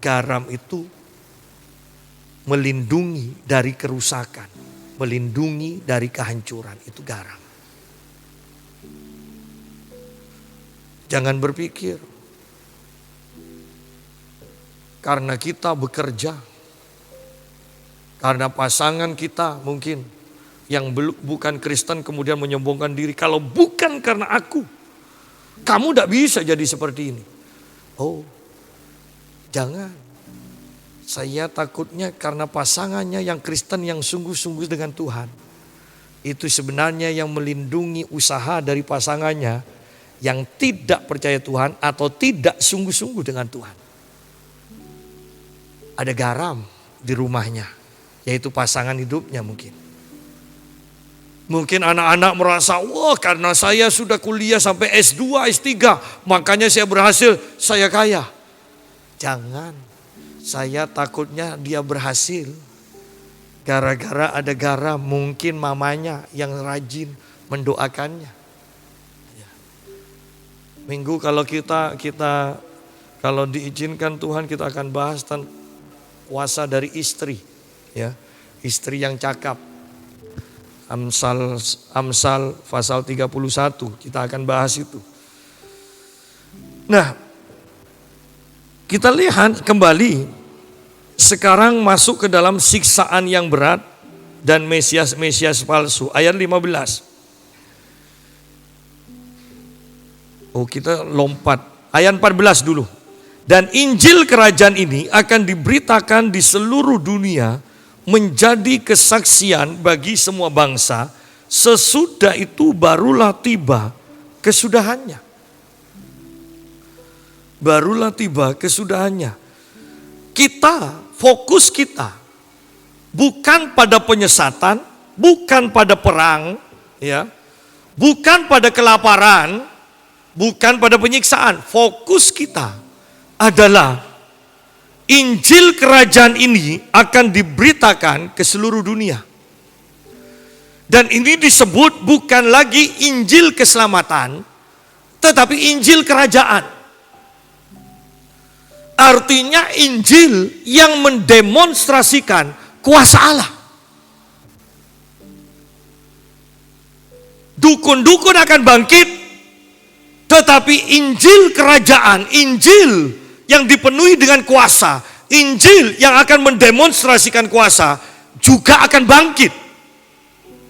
Garam itu melindungi dari kerusakan, melindungi dari kehancuran. Itu garam. Jangan berpikir karena kita bekerja, karena pasangan kita mungkin yang bukan Kristen kemudian menyombongkan diri. Kalau bukan karena aku, kamu tidak bisa jadi seperti ini. Oh, jangan. Saya takutnya karena pasangannya yang Kristen yang sungguh-sungguh dengan Tuhan. Itu sebenarnya yang melindungi usaha dari pasangannya yang tidak percaya Tuhan atau tidak sungguh-sungguh dengan Tuhan. Ada garam di rumahnya, yaitu pasangan hidupnya mungkin. Mungkin anak-anak merasa, wah karena saya sudah kuliah sampai S2, S3, makanya saya berhasil, saya kaya. Jangan, saya takutnya dia berhasil gara-gara ada garam, mungkin mamanya yang rajin mendoakannya. Minggu kalau kita kalau diizinkan Tuhan kita akan bahas tentang kuasa dari istri, ya, istri yang cakap. Amsal pasal 31 kita akan bahas itu. Nah, kita lihat kembali sekarang masuk ke dalam siksaan yang berat dan Mesias palsu. Ayat 15. Oh, kita lompat. Ayat 14 dulu. Dan Injil kerajaan ini akan diberitakan di seluruh dunia menjadi kesaksian bagi semua bangsa. Sesudah itu barulah tiba kesudahannya. Barulah tiba kesudahannya. Fokus kita bukan pada penyesatan, bukan pada perang, ya, bukan pada kelaparan, bukan pada penyiksaan. Fokus kita adalah Injil kerajaan ini akan diberitakan ke seluruh dunia. Dan ini disebut bukan lagi Injil keselamatan, tetapi Injil kerajaan. Artinya Injil yang mendemonstrasikan kuasa Allah. Dukun-dukun akan bangkit, tetapi Injil kerajaan, Injil yang dipenuhi dengan kuasa, Injil yang akan mendemonstrasikan kuasa juga akan bangkit.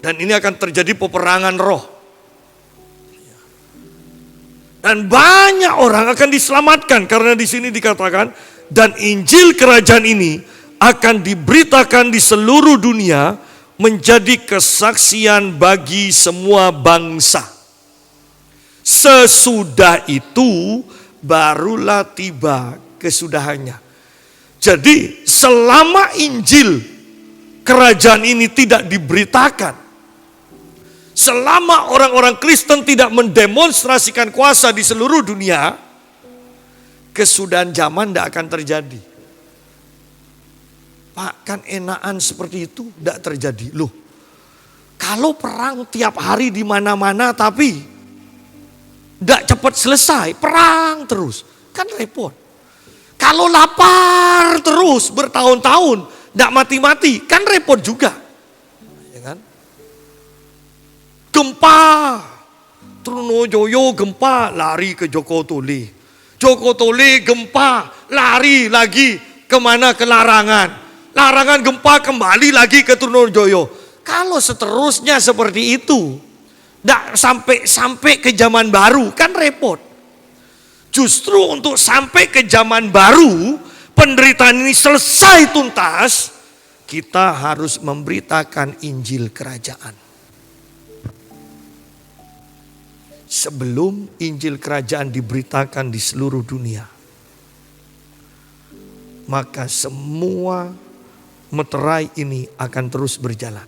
Dan ini akan terjadi peperangan roh. Dan banyak orang akan diselamatkan karena di sini dikatakan dan Injil kerajaan ini akan diberitakan di seluruh dunia menjadi kesaksian bagi semua bangsa. Sesudah itu barulah tiba kesudahannya. Jadi selama Injil kerajaan ini tidak diberitakan, selama orang-orang Kristen tidak mendemonstrasikan kuasa di seluruh dunia, kesudahan zaman tidak akan terjadi. Pak, kan enakan seperti itu tidak terjadi. Loh, kalau perang tiap hari di mana-mana tapi tidak cepat selesai, perang terus, kan repot. Kalau lapar terus bertahun-tahun, tidak mati-mati, kan repot juga. Ya kan? Gempa, Trunojoyo gempa, lari ke Joko Tole. Joko Tole gempa, lari lagi kemana? Ke Larangan. Larangan gempa kembali lagi ke Trunojoyo. Kalau seterusnya seperti itu, tidak sampai ke zaman baru, kan repot. Justru untuk sampai ke zaman baru, penderitaan ini selesai tuntas, kita harus memberitakan Injil kerajaan. Sebelum Injil kerajaan diberitakan di seluruh dunia, maka semua meterai ini akan terus berjalan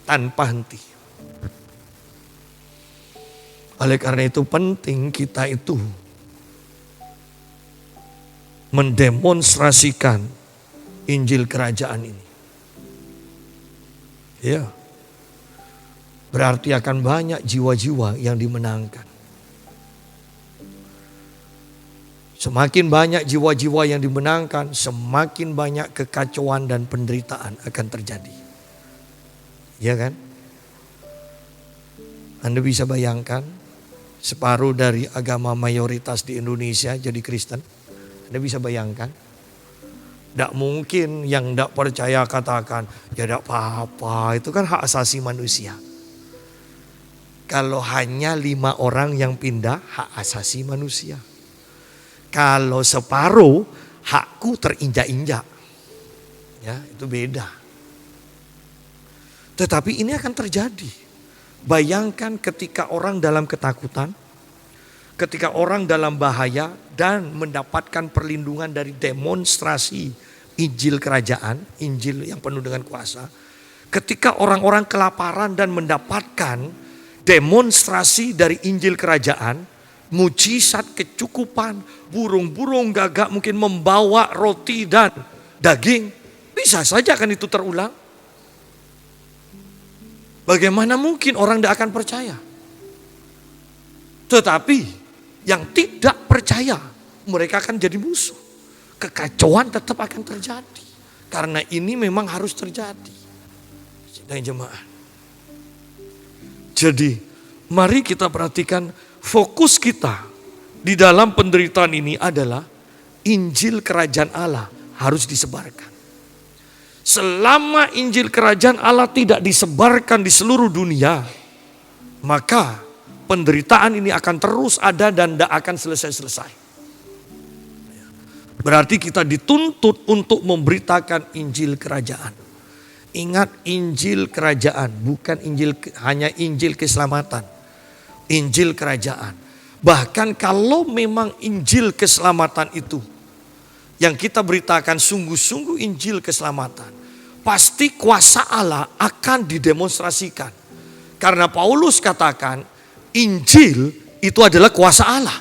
tanpa henti. Oleh karena itu penting kita itu mendemonstrasikan Injil kerajaan ini. Ya. Berarti akan banyak jiwa-jiwa yang dimenangkan. Semakin banyak jiwa-jiwa yang dimenangkan, semakin banyak kekacauan dan penderitaan akan terjadi. Ya kan? Anda bisa bayangkan separuh dari agama mayoritas di Indonesia jadi Kristen. Anda bisa bayangkan? Tidak mungkin yang tidak percaya katakan, ya tidak apa-apa, itu kan hak asasi manusia. Kalau hanya 5 orang yang pindah, hak asasi manusia. Kalau separuh, hakku terinjak-injak. Ya, itu beda. Tetapi ini akan terjadi. Bayangkan ketika orang dalam ketakutan, ketika orang dalam bahaya dan mendapatkan perlindungan dari demonstrasi Injil kerajaan, Injil yang penuh dengan kuasa. Ketika orang-orang kelaparan dan mendapatkan demonstrasi dari Injil kerajaan, mujizat kecukupan, burung-burung gagak mungkin membawa roti dan daging, bisa saja kan itu terulang. Bagaimana mungkin orang tidak akan percaya? Tetapi yang tidak percaya, mereka akan jadi musuh. Kekacauan tetap akan terjadi. Karena ini memang harus terjadi. Sidang jemaah. Jadi mari kita perhatikan fokus kita di dalam penderitaan ini adalah Injil kerajaan Allah harus disebarkan. Selama Injil kerajaan Allah tidak disebarkan di seluruh dunia, maka penderitaan ini akan terus ada dan tidak akan selesai-selesai. Berarti kita dituntut untuk memberitakan Injil kerajaan. Ingat, Injil kerajaan, bukan hanya Injil keselamatan. Injil kerajaan. Bahkan kalau memang Injil keselamatan itu yang kita beritakan sungguh-sungguh Injil keselamatan, pasti kuasa Allah akan didemonstrasikan. Karena Paulus katakan Injil itu adalah kuasa Allah.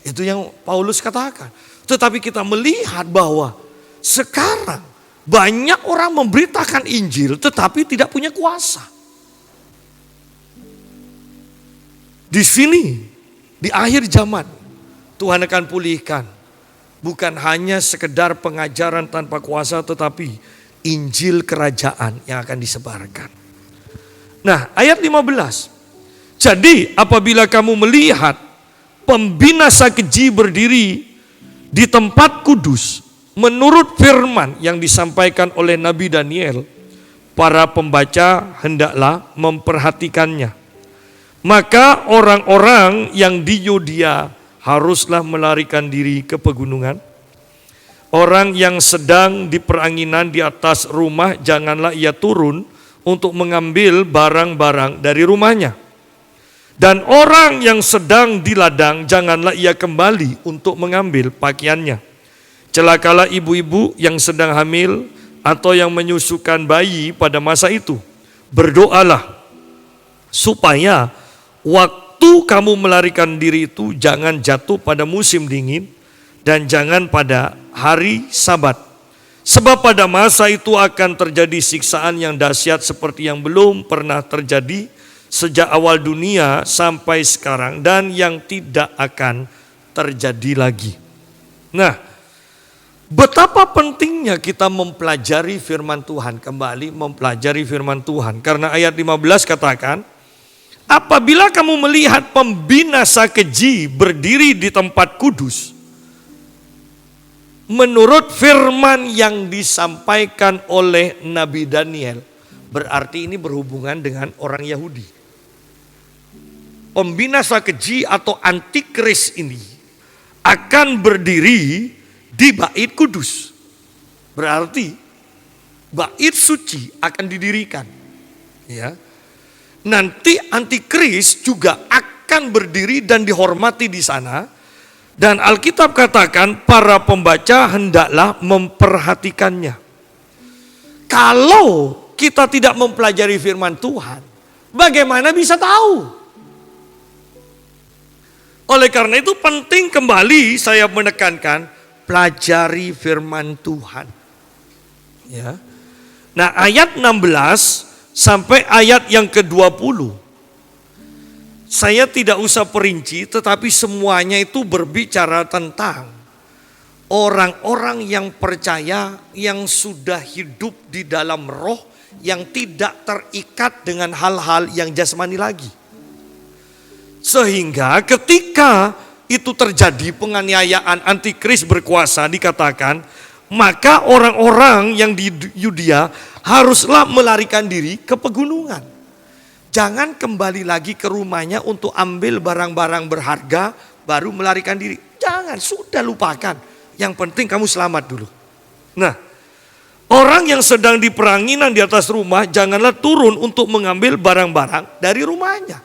Itu yang Paulus katakan. Tetapi kita melihat bahwa sekarang banyak orang memberitakan Injil tetapi tidak punya kuasa. Di sini, di akhir zaman, Tuhan akan pulihkan. Bukan hanya sekedar pengajaran tanpa kuasa, tetapi Injil kerajaan yang akan disebarkan. Nah, ayat 15. Jadi apabila kamu melihat pembinasa keji berdiri di tempat kudus, menurut firman yang disampaikan oleh Nabi Daniel, para pembaca hendaklah memperhatikannya. Maka orang-orang yang di Yudea haruslah melarikan diri ke pegunungan. Orang yang sedang di peranginan di atas rumah, janganlah ia turun untuk mengambil barang-barang dari rumahnya. Dan orang yang sedang di ladang, janganlah ia kembali untuk mengambil pakaiannya. Celakalah ibu-ibu yang sedang hamil atau yang menyusukan bayi pada masa itu. Berdoalah supaya waktu kamu melarikan diri itu jangan jatuh pada musim dingin dan jangan pada hari Sabat. Sebab pada masa itu akan terjadi siksaan yang dahsyat seperti yang belum pernah terjadi sejak awal dunia sampai sekarang dan yang tidak akan terjadi lagi. Nah, betapa pentingnya kita mempelajari firman Tuhan, kembali mempelajari firman Tuhan. Karena ayat 15 katakan, apabila kamu melihat pembinasa keji berdiri di tempat kudus, menurut firman yang disampaikan oleh Nabi Daniel, berarti ini berhubungan dengan orang Yahudi. Pembinasa keji atau antikris ini akan berdiri di bait kudus. Berarti bait suci akan didirikan. Ya. Nanti antikris juga akan berdiri dan dihormati di sana. Dan Alkitab katakan para pembaca hendaklah memperhatikannya. Kalau kita tidak mempelajari firman Tuhan, bagaimana bisa tahu? Oleh karena itu penting kembali saya menekankan, pelajari firman Tuhan. Ya. Nah, ayat 16 sampai ayat yang ke-20. Saya tidak usah perinci, tetapi semuanya itu berbicara tentang orang-orang yang percaya, yang sudah hidup di dalam roh, yang tidak terikat dengan hal-hal yang jasmani lagi. Sehingga ketika itu terjadi penganiayaan antikris berkuasa, dikatakan maka orang-orang yang di Yudea haruslah melarikan diri ke pegunungan. Jangan kembali lagi ke rumahnya untuk ambil barang-barang berharga baru melarikan diri. Jangan, sudah lupakan. Yang penting kamu selamat dulu. Nah, orang yang sedang di peranginan di atas rumah janganlah turun untuk mengambil barang-barang dari rumahnya.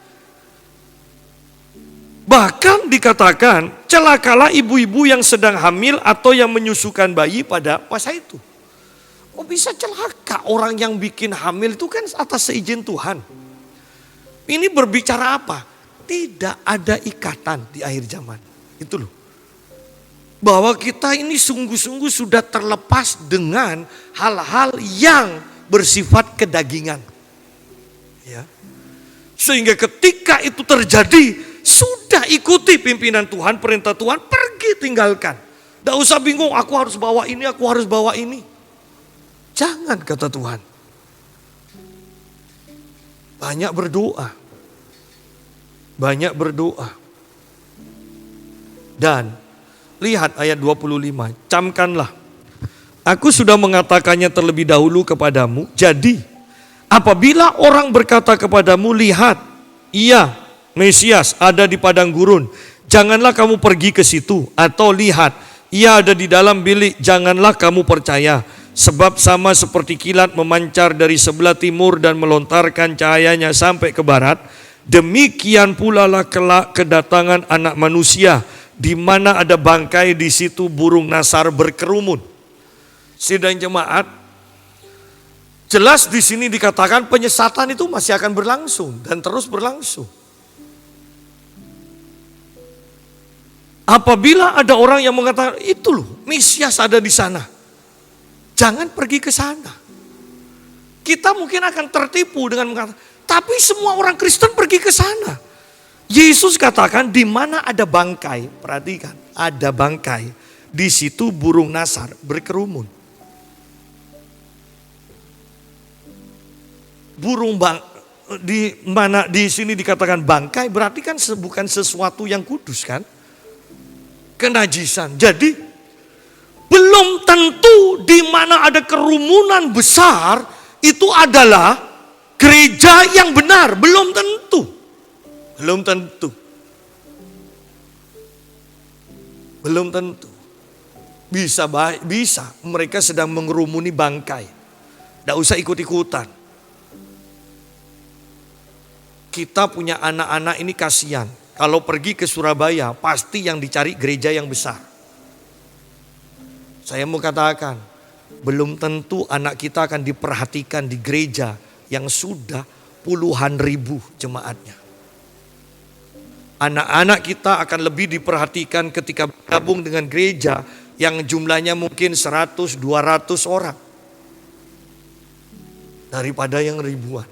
Bahkan dikatakan celakalah ibu-ibu yang sedang hamil atau yang menyusukan bayi pada masa itu. Oh, bisa celaka orang yang bikin hamil itu kan atas seizin Tuhan. Ini berbicara apa? Tidak ada ikatan di akhir zaman. Itu loh. Bahwa kita ini sungguh-sungguh sudah terlepas dengan hal-hal yang bersifat kedagingan. Ya. Sehingga ketika itu terjadi, sudah ikuti pimpinan Tuhan, perintah Tuhan, pergi tinggalkan. Tidak usah bingung, aku harus bawa ini, aku harus bawa ini. Jangan, kata Tuhan. Banyak berdoa. Banyak berdoa. Dan lihat ayat 25, camkanlah. Aku sudah mengatakannya terlebih dahulu kepadamu. Jadi, apabila orang berkata kepadamu, lihat, ia Mesias ada di padang gurun, janganlah kamu pergi ke situ. Atau lihat, ia ada di dalam bilik, janganlah kamu percaya. Sebab sama seperti kilat memancar dari sebelah timur dan melontarkan cahayanya sampai ke barat, demikian pula lah kelak kedatangan Anak Manusia, di mana ada bangkai, di situ burung nasar berkerumun. Sidang jemaat, jelas di sini dikatakan penyesatan itu masih akan berlangsung dan terus berlangsung. Apabila ada orang yang mengatakan, itu loh, Mesias ada di sana, jangan pergi ke sana. Kita mungkin akan tertipu dengan mengatakan, tapi semua orang Kristen pergi ke sana. Yesus katakan, di mana ada bangkai, perhatikan, ada bangkai, di situ burung nasar berkerumun. Di mana di sini dikatakan bangkai, berarti kan bukan sesuatu yang kudus kan? Kenajisan. Jadi belum tentu di mana ada kerumunan besar itu adalah gereja yang benar, belum tentu. Belum tentu. Belum tentu. Bisa mereka sedang mengerumuni bangkai. Tidak usah ikut-ikutan. Kita punya anak-anak ini kasihan. Kalau pergi ke Surabaya, pasti yang dicari gereja yang besar. Saya mau katakan, belum tentu anak kita akan diperhatikan di gereja yang sudah puluhan ribu jemaatnya. Anak-anak kita akan lebih diperhatikan ketika bergabung dengan gereja yang jumlahnya mungkin 100-200 orang. Daripada yang ribuan.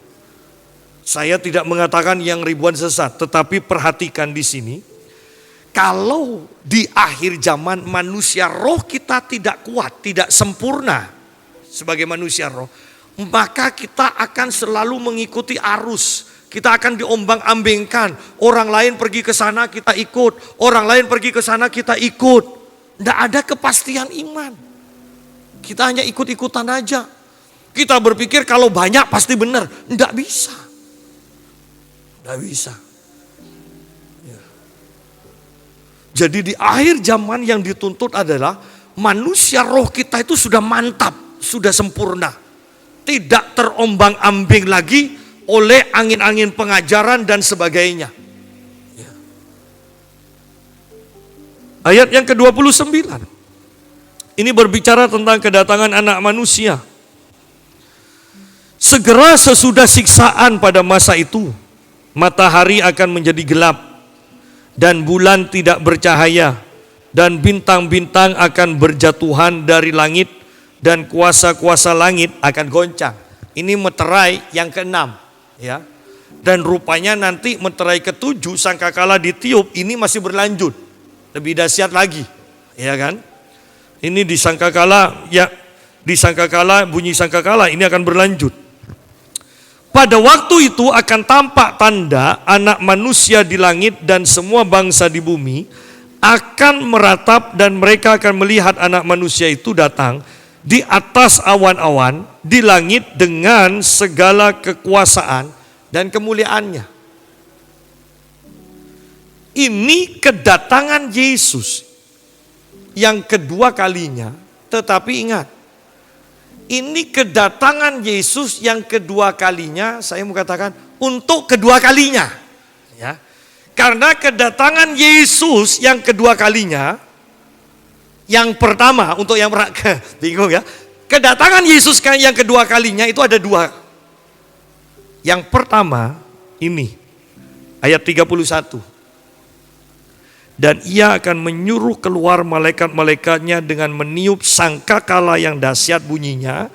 Saya tidak mengatakan yang ribuan sesat, tetapi perhatikan di sini. Kalau di akhir zaman manusia roh kita tidak kuat, tidak sempurna sebagai manusia roh, maka kita akan selalu mengikuti arus. Kita akan diombang-ambingkan. Orang lain pergi ke sana kita ikut, orang lain pergi ke sana kita ikut. Tidak ada kepastian iman. Kita hanya ikut-ikutan aja. Kita berpikir kalau banyak pasti benar. Tidak bisa. Tidak bisa. Ya. Jadi di akhir zaman yang dituntut adalah manusia roh kita itu sudah mantap, sudah sempurna. Tidak terombang-ambing lagi oleh angin-angin pengajaran dan sebagainya. Ya. Ayat yang ke-29. Ini berbicara tentang kedatangan anak manusia. Segera sesudah siksaan pada masa itu, matahari akan menjadi gelap, dan bulan tidak bercahaya, dan bintang-bintang akan berjatuhan dari langit, dan kuasa-kuasa langit akan goncang. Ini meterai yang ke-6, ya. Dan rupanya nanti meterai ke-7 sangkakala ditiup, ini masih berlanjut. Lebih dahsyat lagi, ya kan? Ini di sangkakala, ya, di sangkakala, bunyi sangkakala ini akan berlanjut. Pada waktu itu akan tampak tanda anak manusia di langit, dan semua bangsa di bumi akan meratap, dan mereka akan melihat anak manusia itu datang di atas awan-awan di langit dengan segala kekuasaan dan kemuliaannya. Ini kedatangan Yesus yang kedua kalinya, tetapi ingat, ini kedatangan Yesus yang kedua kalinya, saya mau katakan untuk kedua kalinya, ya. Karena kedatangan Yesus yang kedua kalinya, yang pertama untuk yang bingung ya. Kedatangan Yesus yang kedua kalinya itu ada dua. Yang pertama ini ayat 31. Dan ia akan menyuruh keluar malaikat-malaikatnya dengan meniup sangkakala yang dahsyat bunyinya,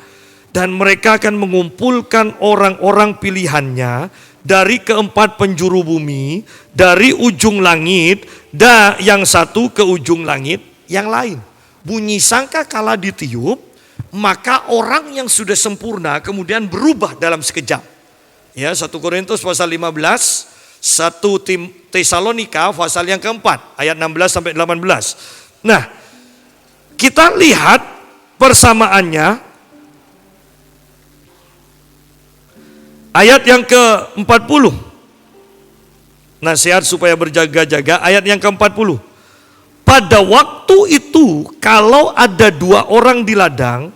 dan mereka akan mengumpulkan orang-orang pilihannya dari keempat penjuru bumi, dari ujung langit dan yang satu ke ujung langit yang lain. Bunyi sangkakala ditiup, maka orang yang sudah sempurna kemudian berubah dalam sekejap. Ya, 1 Korintus pasal 15, 1 Tesalonika pasal yang keempat, ayat 16 sampai 18. Nah, kita lihat persamaannya. Ayat yang ke-40. Nasihat supaya berjaga-jaga, ayat yang ke-40. Pada waktu itu, kalau ada dua orang di ladang,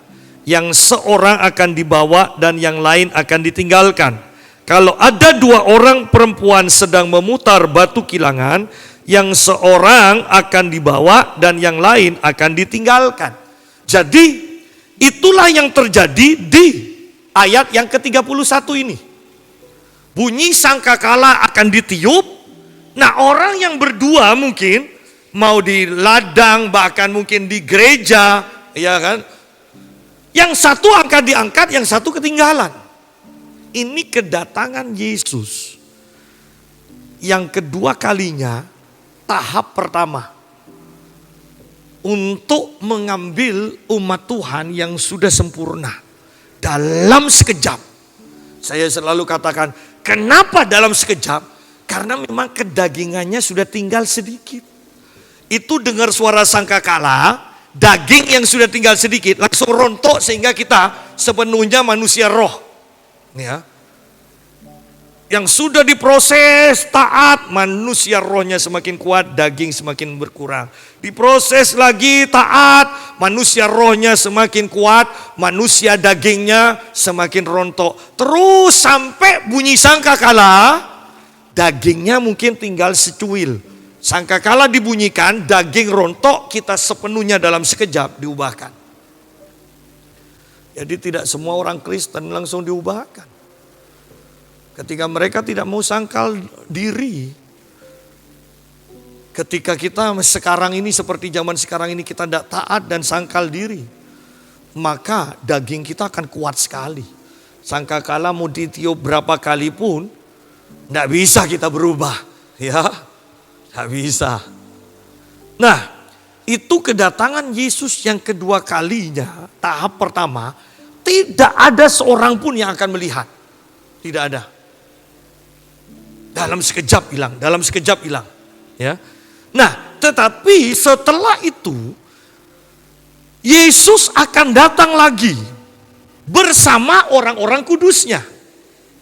yang seorang akan dibawa dan yang lain akan ditinggalkan. Kalau ada dua orang perempuan sedang memutar batu kilangan, yang seorang akan dibawa dan yang lain akan ditinggalkan. Jadi itulah yang terjadi di ayat yang ke-31 ini. Bunyi sangkakala akan ditiup. Nah, orang yang berdua mungkin mau di ladang, bahkan mungkin di gereja, ya kan? Yang satu akan diangkat, yang satu ketinggalan. Ini kedatangan Yesus yang kedua kalinya, tahap pertama untuk mengambil umat Tuhan yang sudah sempurna dalam sekejap. Saya selalu katakan, kenapa dalam sekejap? Karena memang kedagingannya sudah tinggal sedikit. Itu dengar suara sangkakala, daging yang sudah tinggal sedikit langsung rontok sehingga kita sepenuhnya manusia roh. Ya. Yang sudah diproses taat, manusia rohnya semakin kuat, daging semakin berkurang. Diproses lagi taat, manusia rohnya semakin kuat, manusia dagingnya semakin rontok. Terus sampai bunyi sangkakala, dagingnya mungkin tinggal secuil. Sangkakala dibunyikan, daging rontok, kita sepenuhnya dalam sekejap diubahkan. Jadi tidak semua orang Kristen langsung diubahkan. Ketika mereka tidak mau sangkal diri. Ketika kita sekarang ini seperti zaman sekarang ini kita tidak taat dan sangkal diri, maka daging kita akan kuat sekali. Sangkakala mau ditiup berapa kali pun tidak bisa kita berubah. Ya, tidak bisa. Nah, itu kedatangan Yesus yang kedua kalinya, tahap pertama, tidak ada seorang pun yang akan melihat. Tidak ada. Dalam sekejap hilang, dalam sekejap hilang. Ya. Nah, tetapi setelah itu, Yesus akan datang lagi bersama orang-orang kudusnya.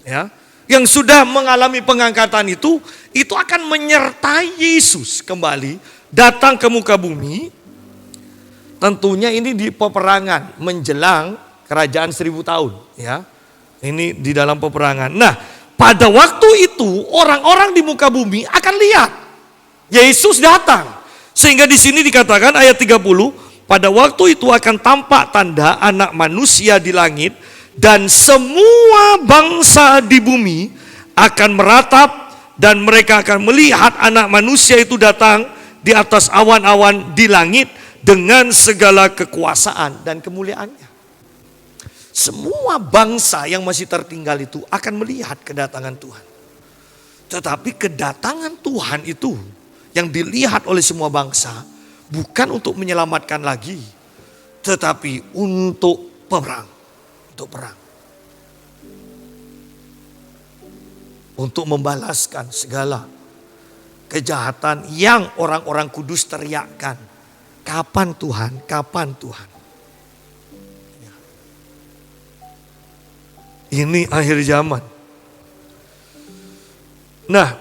Ya. Yang sudah mengalami pengangkatan itu akan menyertai Yesus kembali datang ke muka bumi. Tentunya ini di peperangan menjelang kerajaan 1000 tahun, ya. Ini di dalam peperangan. Nah, pada waktu itu orang-orang di muka bumi akan lihat Yesus datang. Sehingga di sini dikatakan ayat 30, pada waktu itu akan tampak tanda anak manusia di langit dan semua bangsa di bumi akan meratap dan mereka akan melihat anak manusia itu datang di atas awan-awan di langit dengan segala kekuasaan dan kemuliaannya. Semua bangsa yang masih tertinggal itu akan melihat kedatangan Tuhan. Tetapi kedatangan Tuhan itu yang dilihat oleh semua bangsa bukan untuk menyelamatkan lagi, tetapi untuk perang. Untuk perang. Untuk membalaskan segala kejahatan yang orang-orang kudus teriakkan. Kapan Tuhan? Kapan Tuhan? Ini akhir zaman. Nah,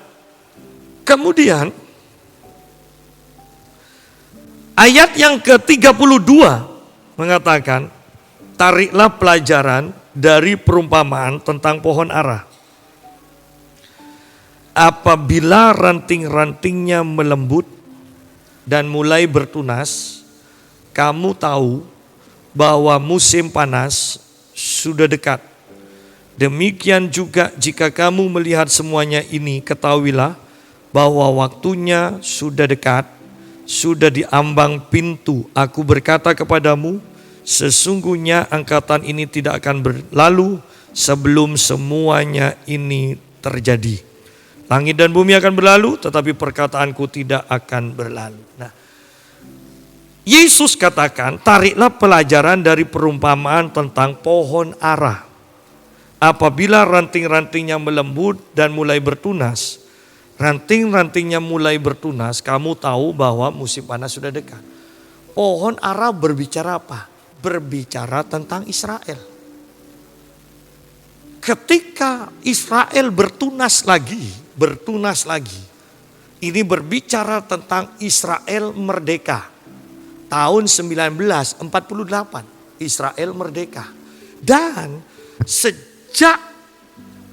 kemudian ayat yang ke-32 mengatakan, tariklah pelajaran dari perumpamaan tentang pohon ara. Apabila ranting-rantingnya melembut dan mulai bertunas, kamu tahu bahwa musim panas sudah dekat. Demikian juga jika kamu melihat semuanya ini, ketahuilah bahwa waktunya sudah dekat, sudah di ambang pintu. Aku berkata kepadamu, sesungguhnya angkatan ini tidak akan berlalu sebelum semuanya ini terjadi. Langit dan bumi akan berlalu, tetapi perkataanku tidak akan berlalu. Nah, Yesus katakan, tariklah pelajaran dari perumpamaan tentang pohon ara. Apabila ranting-rantingnya melembut dan mulai bertunas, ranting-rantingnya mulai bertunas, kamu tahu bahwa musim panas sudah dekat. Pohon ara berbicara apa? Berbicara tentang Israel. Ketika Israel bertunas lagi, ini berbicara tentang Israel merdeka. Tahun 1948, Israel merdeka. Dan sejak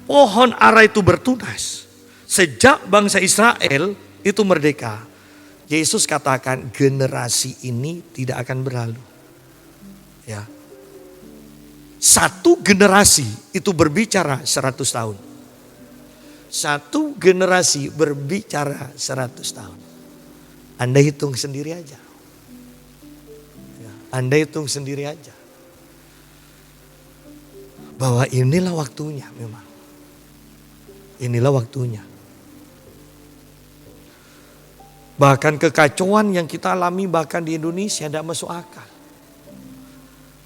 pohon ara itu bertunas, sejak bangsa Israel itu merdeka, Yesus katakan generasi ini tidak akan berlalu. Ya. Satu generasi itu berbicara 100 tahun. Satu generasi berbicara 100 tahun. Anda hitung sendiri aja. Ya, Anda hitung sendiri aja. Bahwa inilah waktunya memang. Inilah waktunya. Bahkan kekacauan yang kita alami bahkan di Indonesia tidak masuk akal.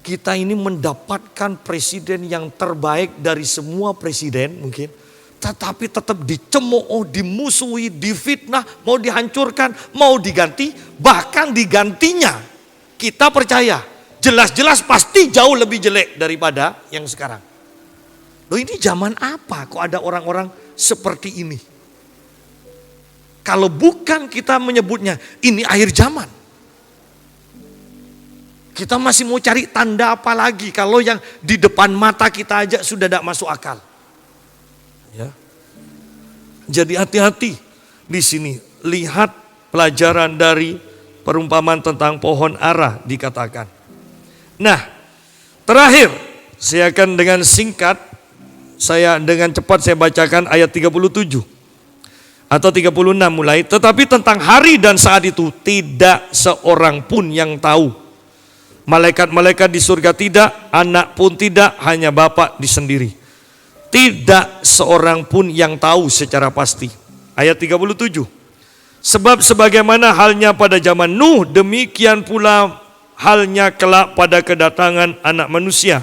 Kita ini mendapatkan presiden yang terbaik dari semua presiden mungkin. Tetapi tetap dicemooh, dimusuhi, difitnah, mau dihancurkan, mau diganti. Bahkan digantinya kita percaya jelas-jelas pasti jauh lebih jelek daripada yang sekarang. Loh, ini zaman apa kok ada orang-orang seperti ini? Kalau bukan kita menyebutnya ini akhir zaman. Kita masih mau cari tanda apa lagi kalau yang di depan mata kita aja sudah tidak masuk akal. Ya. Jadi hati-hati di sini. Lihat pelajaran dari perumpamaan tentang pohon ara dikatakan. Nah, terakhir saya akan dengan singkat, dengan cepat saya bacakan ayat 37 atau 36 mulai. Tetapi tentang hari dan saat itu tidak seorang pun yang tahu. Malaikat-malaikat di surga tidak, anak pun tidak, hanya Bapa sendiri. Tidak seorang pun yang tahu secara pasti. Ayat 37. Sebab sebagaimana halnya pada zaman Nuh, demikian pula halnya kelak pada kedatangan anak manusia.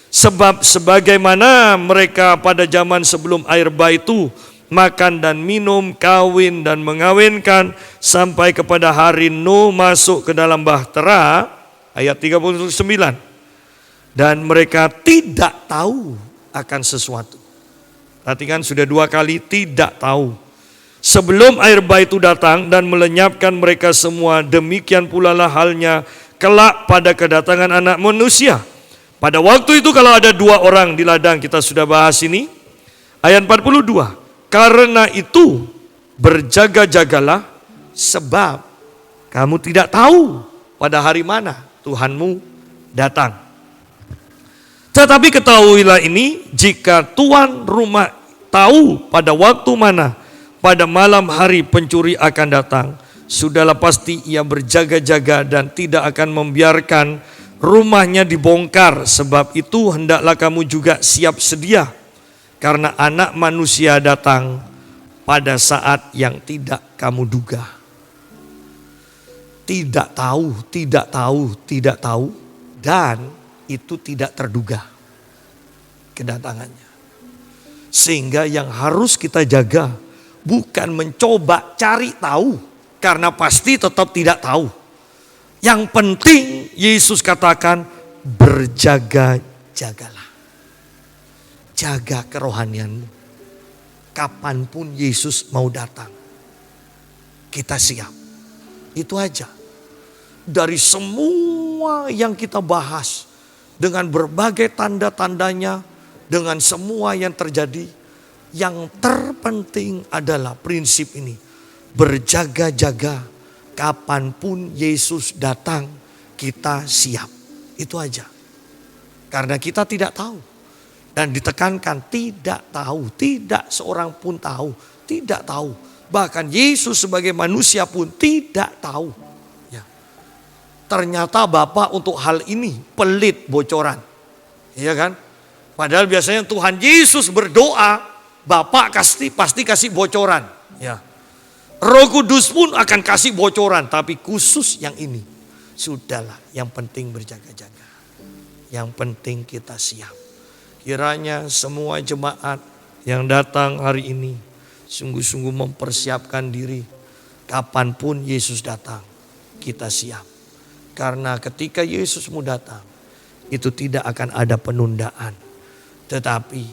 Sebab sebagaimana mereka pada zaman sebelum air bah itu makan dan minum, kawin dan mengawinkan sampai kepada hari Nuh masuk ke dalam bahtera, ayat 39. Dan mereka tidak tahu akan sesuatu. Perhatikan, sudah 2 kali tidak tahu. Sebelum air bah itu datang dan melenyapkan mereka semua, demikian pula lah halnya kelak pada kedatangan anak manusia. Pada waktu itu kalau ada 2 orang di ladang, kita sudah bahas ini. Ayat 42. Karena itu berjaga-jagalah sebab kamu tidak tahu pada hari mana Tuhanmu datang. Tetapi ketahuilah ini, jika tuan rumah tahu pada waktu mana pada malam hari pencuri akan datang, sudahlah pasti ia berjaga-jaga dan tidak akan membiarkan rumahnya dibongkar. Sebab itu hendaklah kamu juga siap sedia, karena Anak Manusia datang pada saat yang tidak kamu duga. Tidak tahu, tidak tahu, tidak tahu, dan itu tidak terduga kedatangannya. Sehingga yang harus kita jaga bukan mencoba cari tahu, karena pasti tetap tidak tahu. Yang penting Yesus katakan berjaga-jagalah. Jaga kerohanianmu. Kapanpun Yesus mau datang, kita siap. Itu aja. Dari semua yang kita bahas, dengan berbagai tanda-tandanya, dengan semua yang terjadi, yang terpenting adalah prinsip ini. Berjaga-jaga, kapanpun Yesus datang, kita siap. Itu aja. Karena kita tidak tahu. Dan ditekankan tidak tahu, tidak seorang pun tahu, tidak tahu. Bahkan Yesus sebagai manusia pun tidak tahu. Ya. Ternyata Bapa untuk hal ini pelit bocoran. Iya kan? Padahal biasanya Tuhan Yesus berdoa, Bapa pasti kasih bocoran. Ya. Roh Kudus pun akan kasih bocoran, tapi khusus yang ini. Sudahlah, yang penting berjaga-jaga. Yang penting kita siap. Kiranya semua jemaat yang datang hari ini sungguh-sungguh mempersiapkan diri. Kapanpun Yesus datang, kita siap. Karena ketika Yesus mau datang, itu tidak akan ada penundaan. Tetapi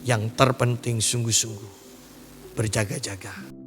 yang terpenting sungguh-sungguh berjaga-jaga.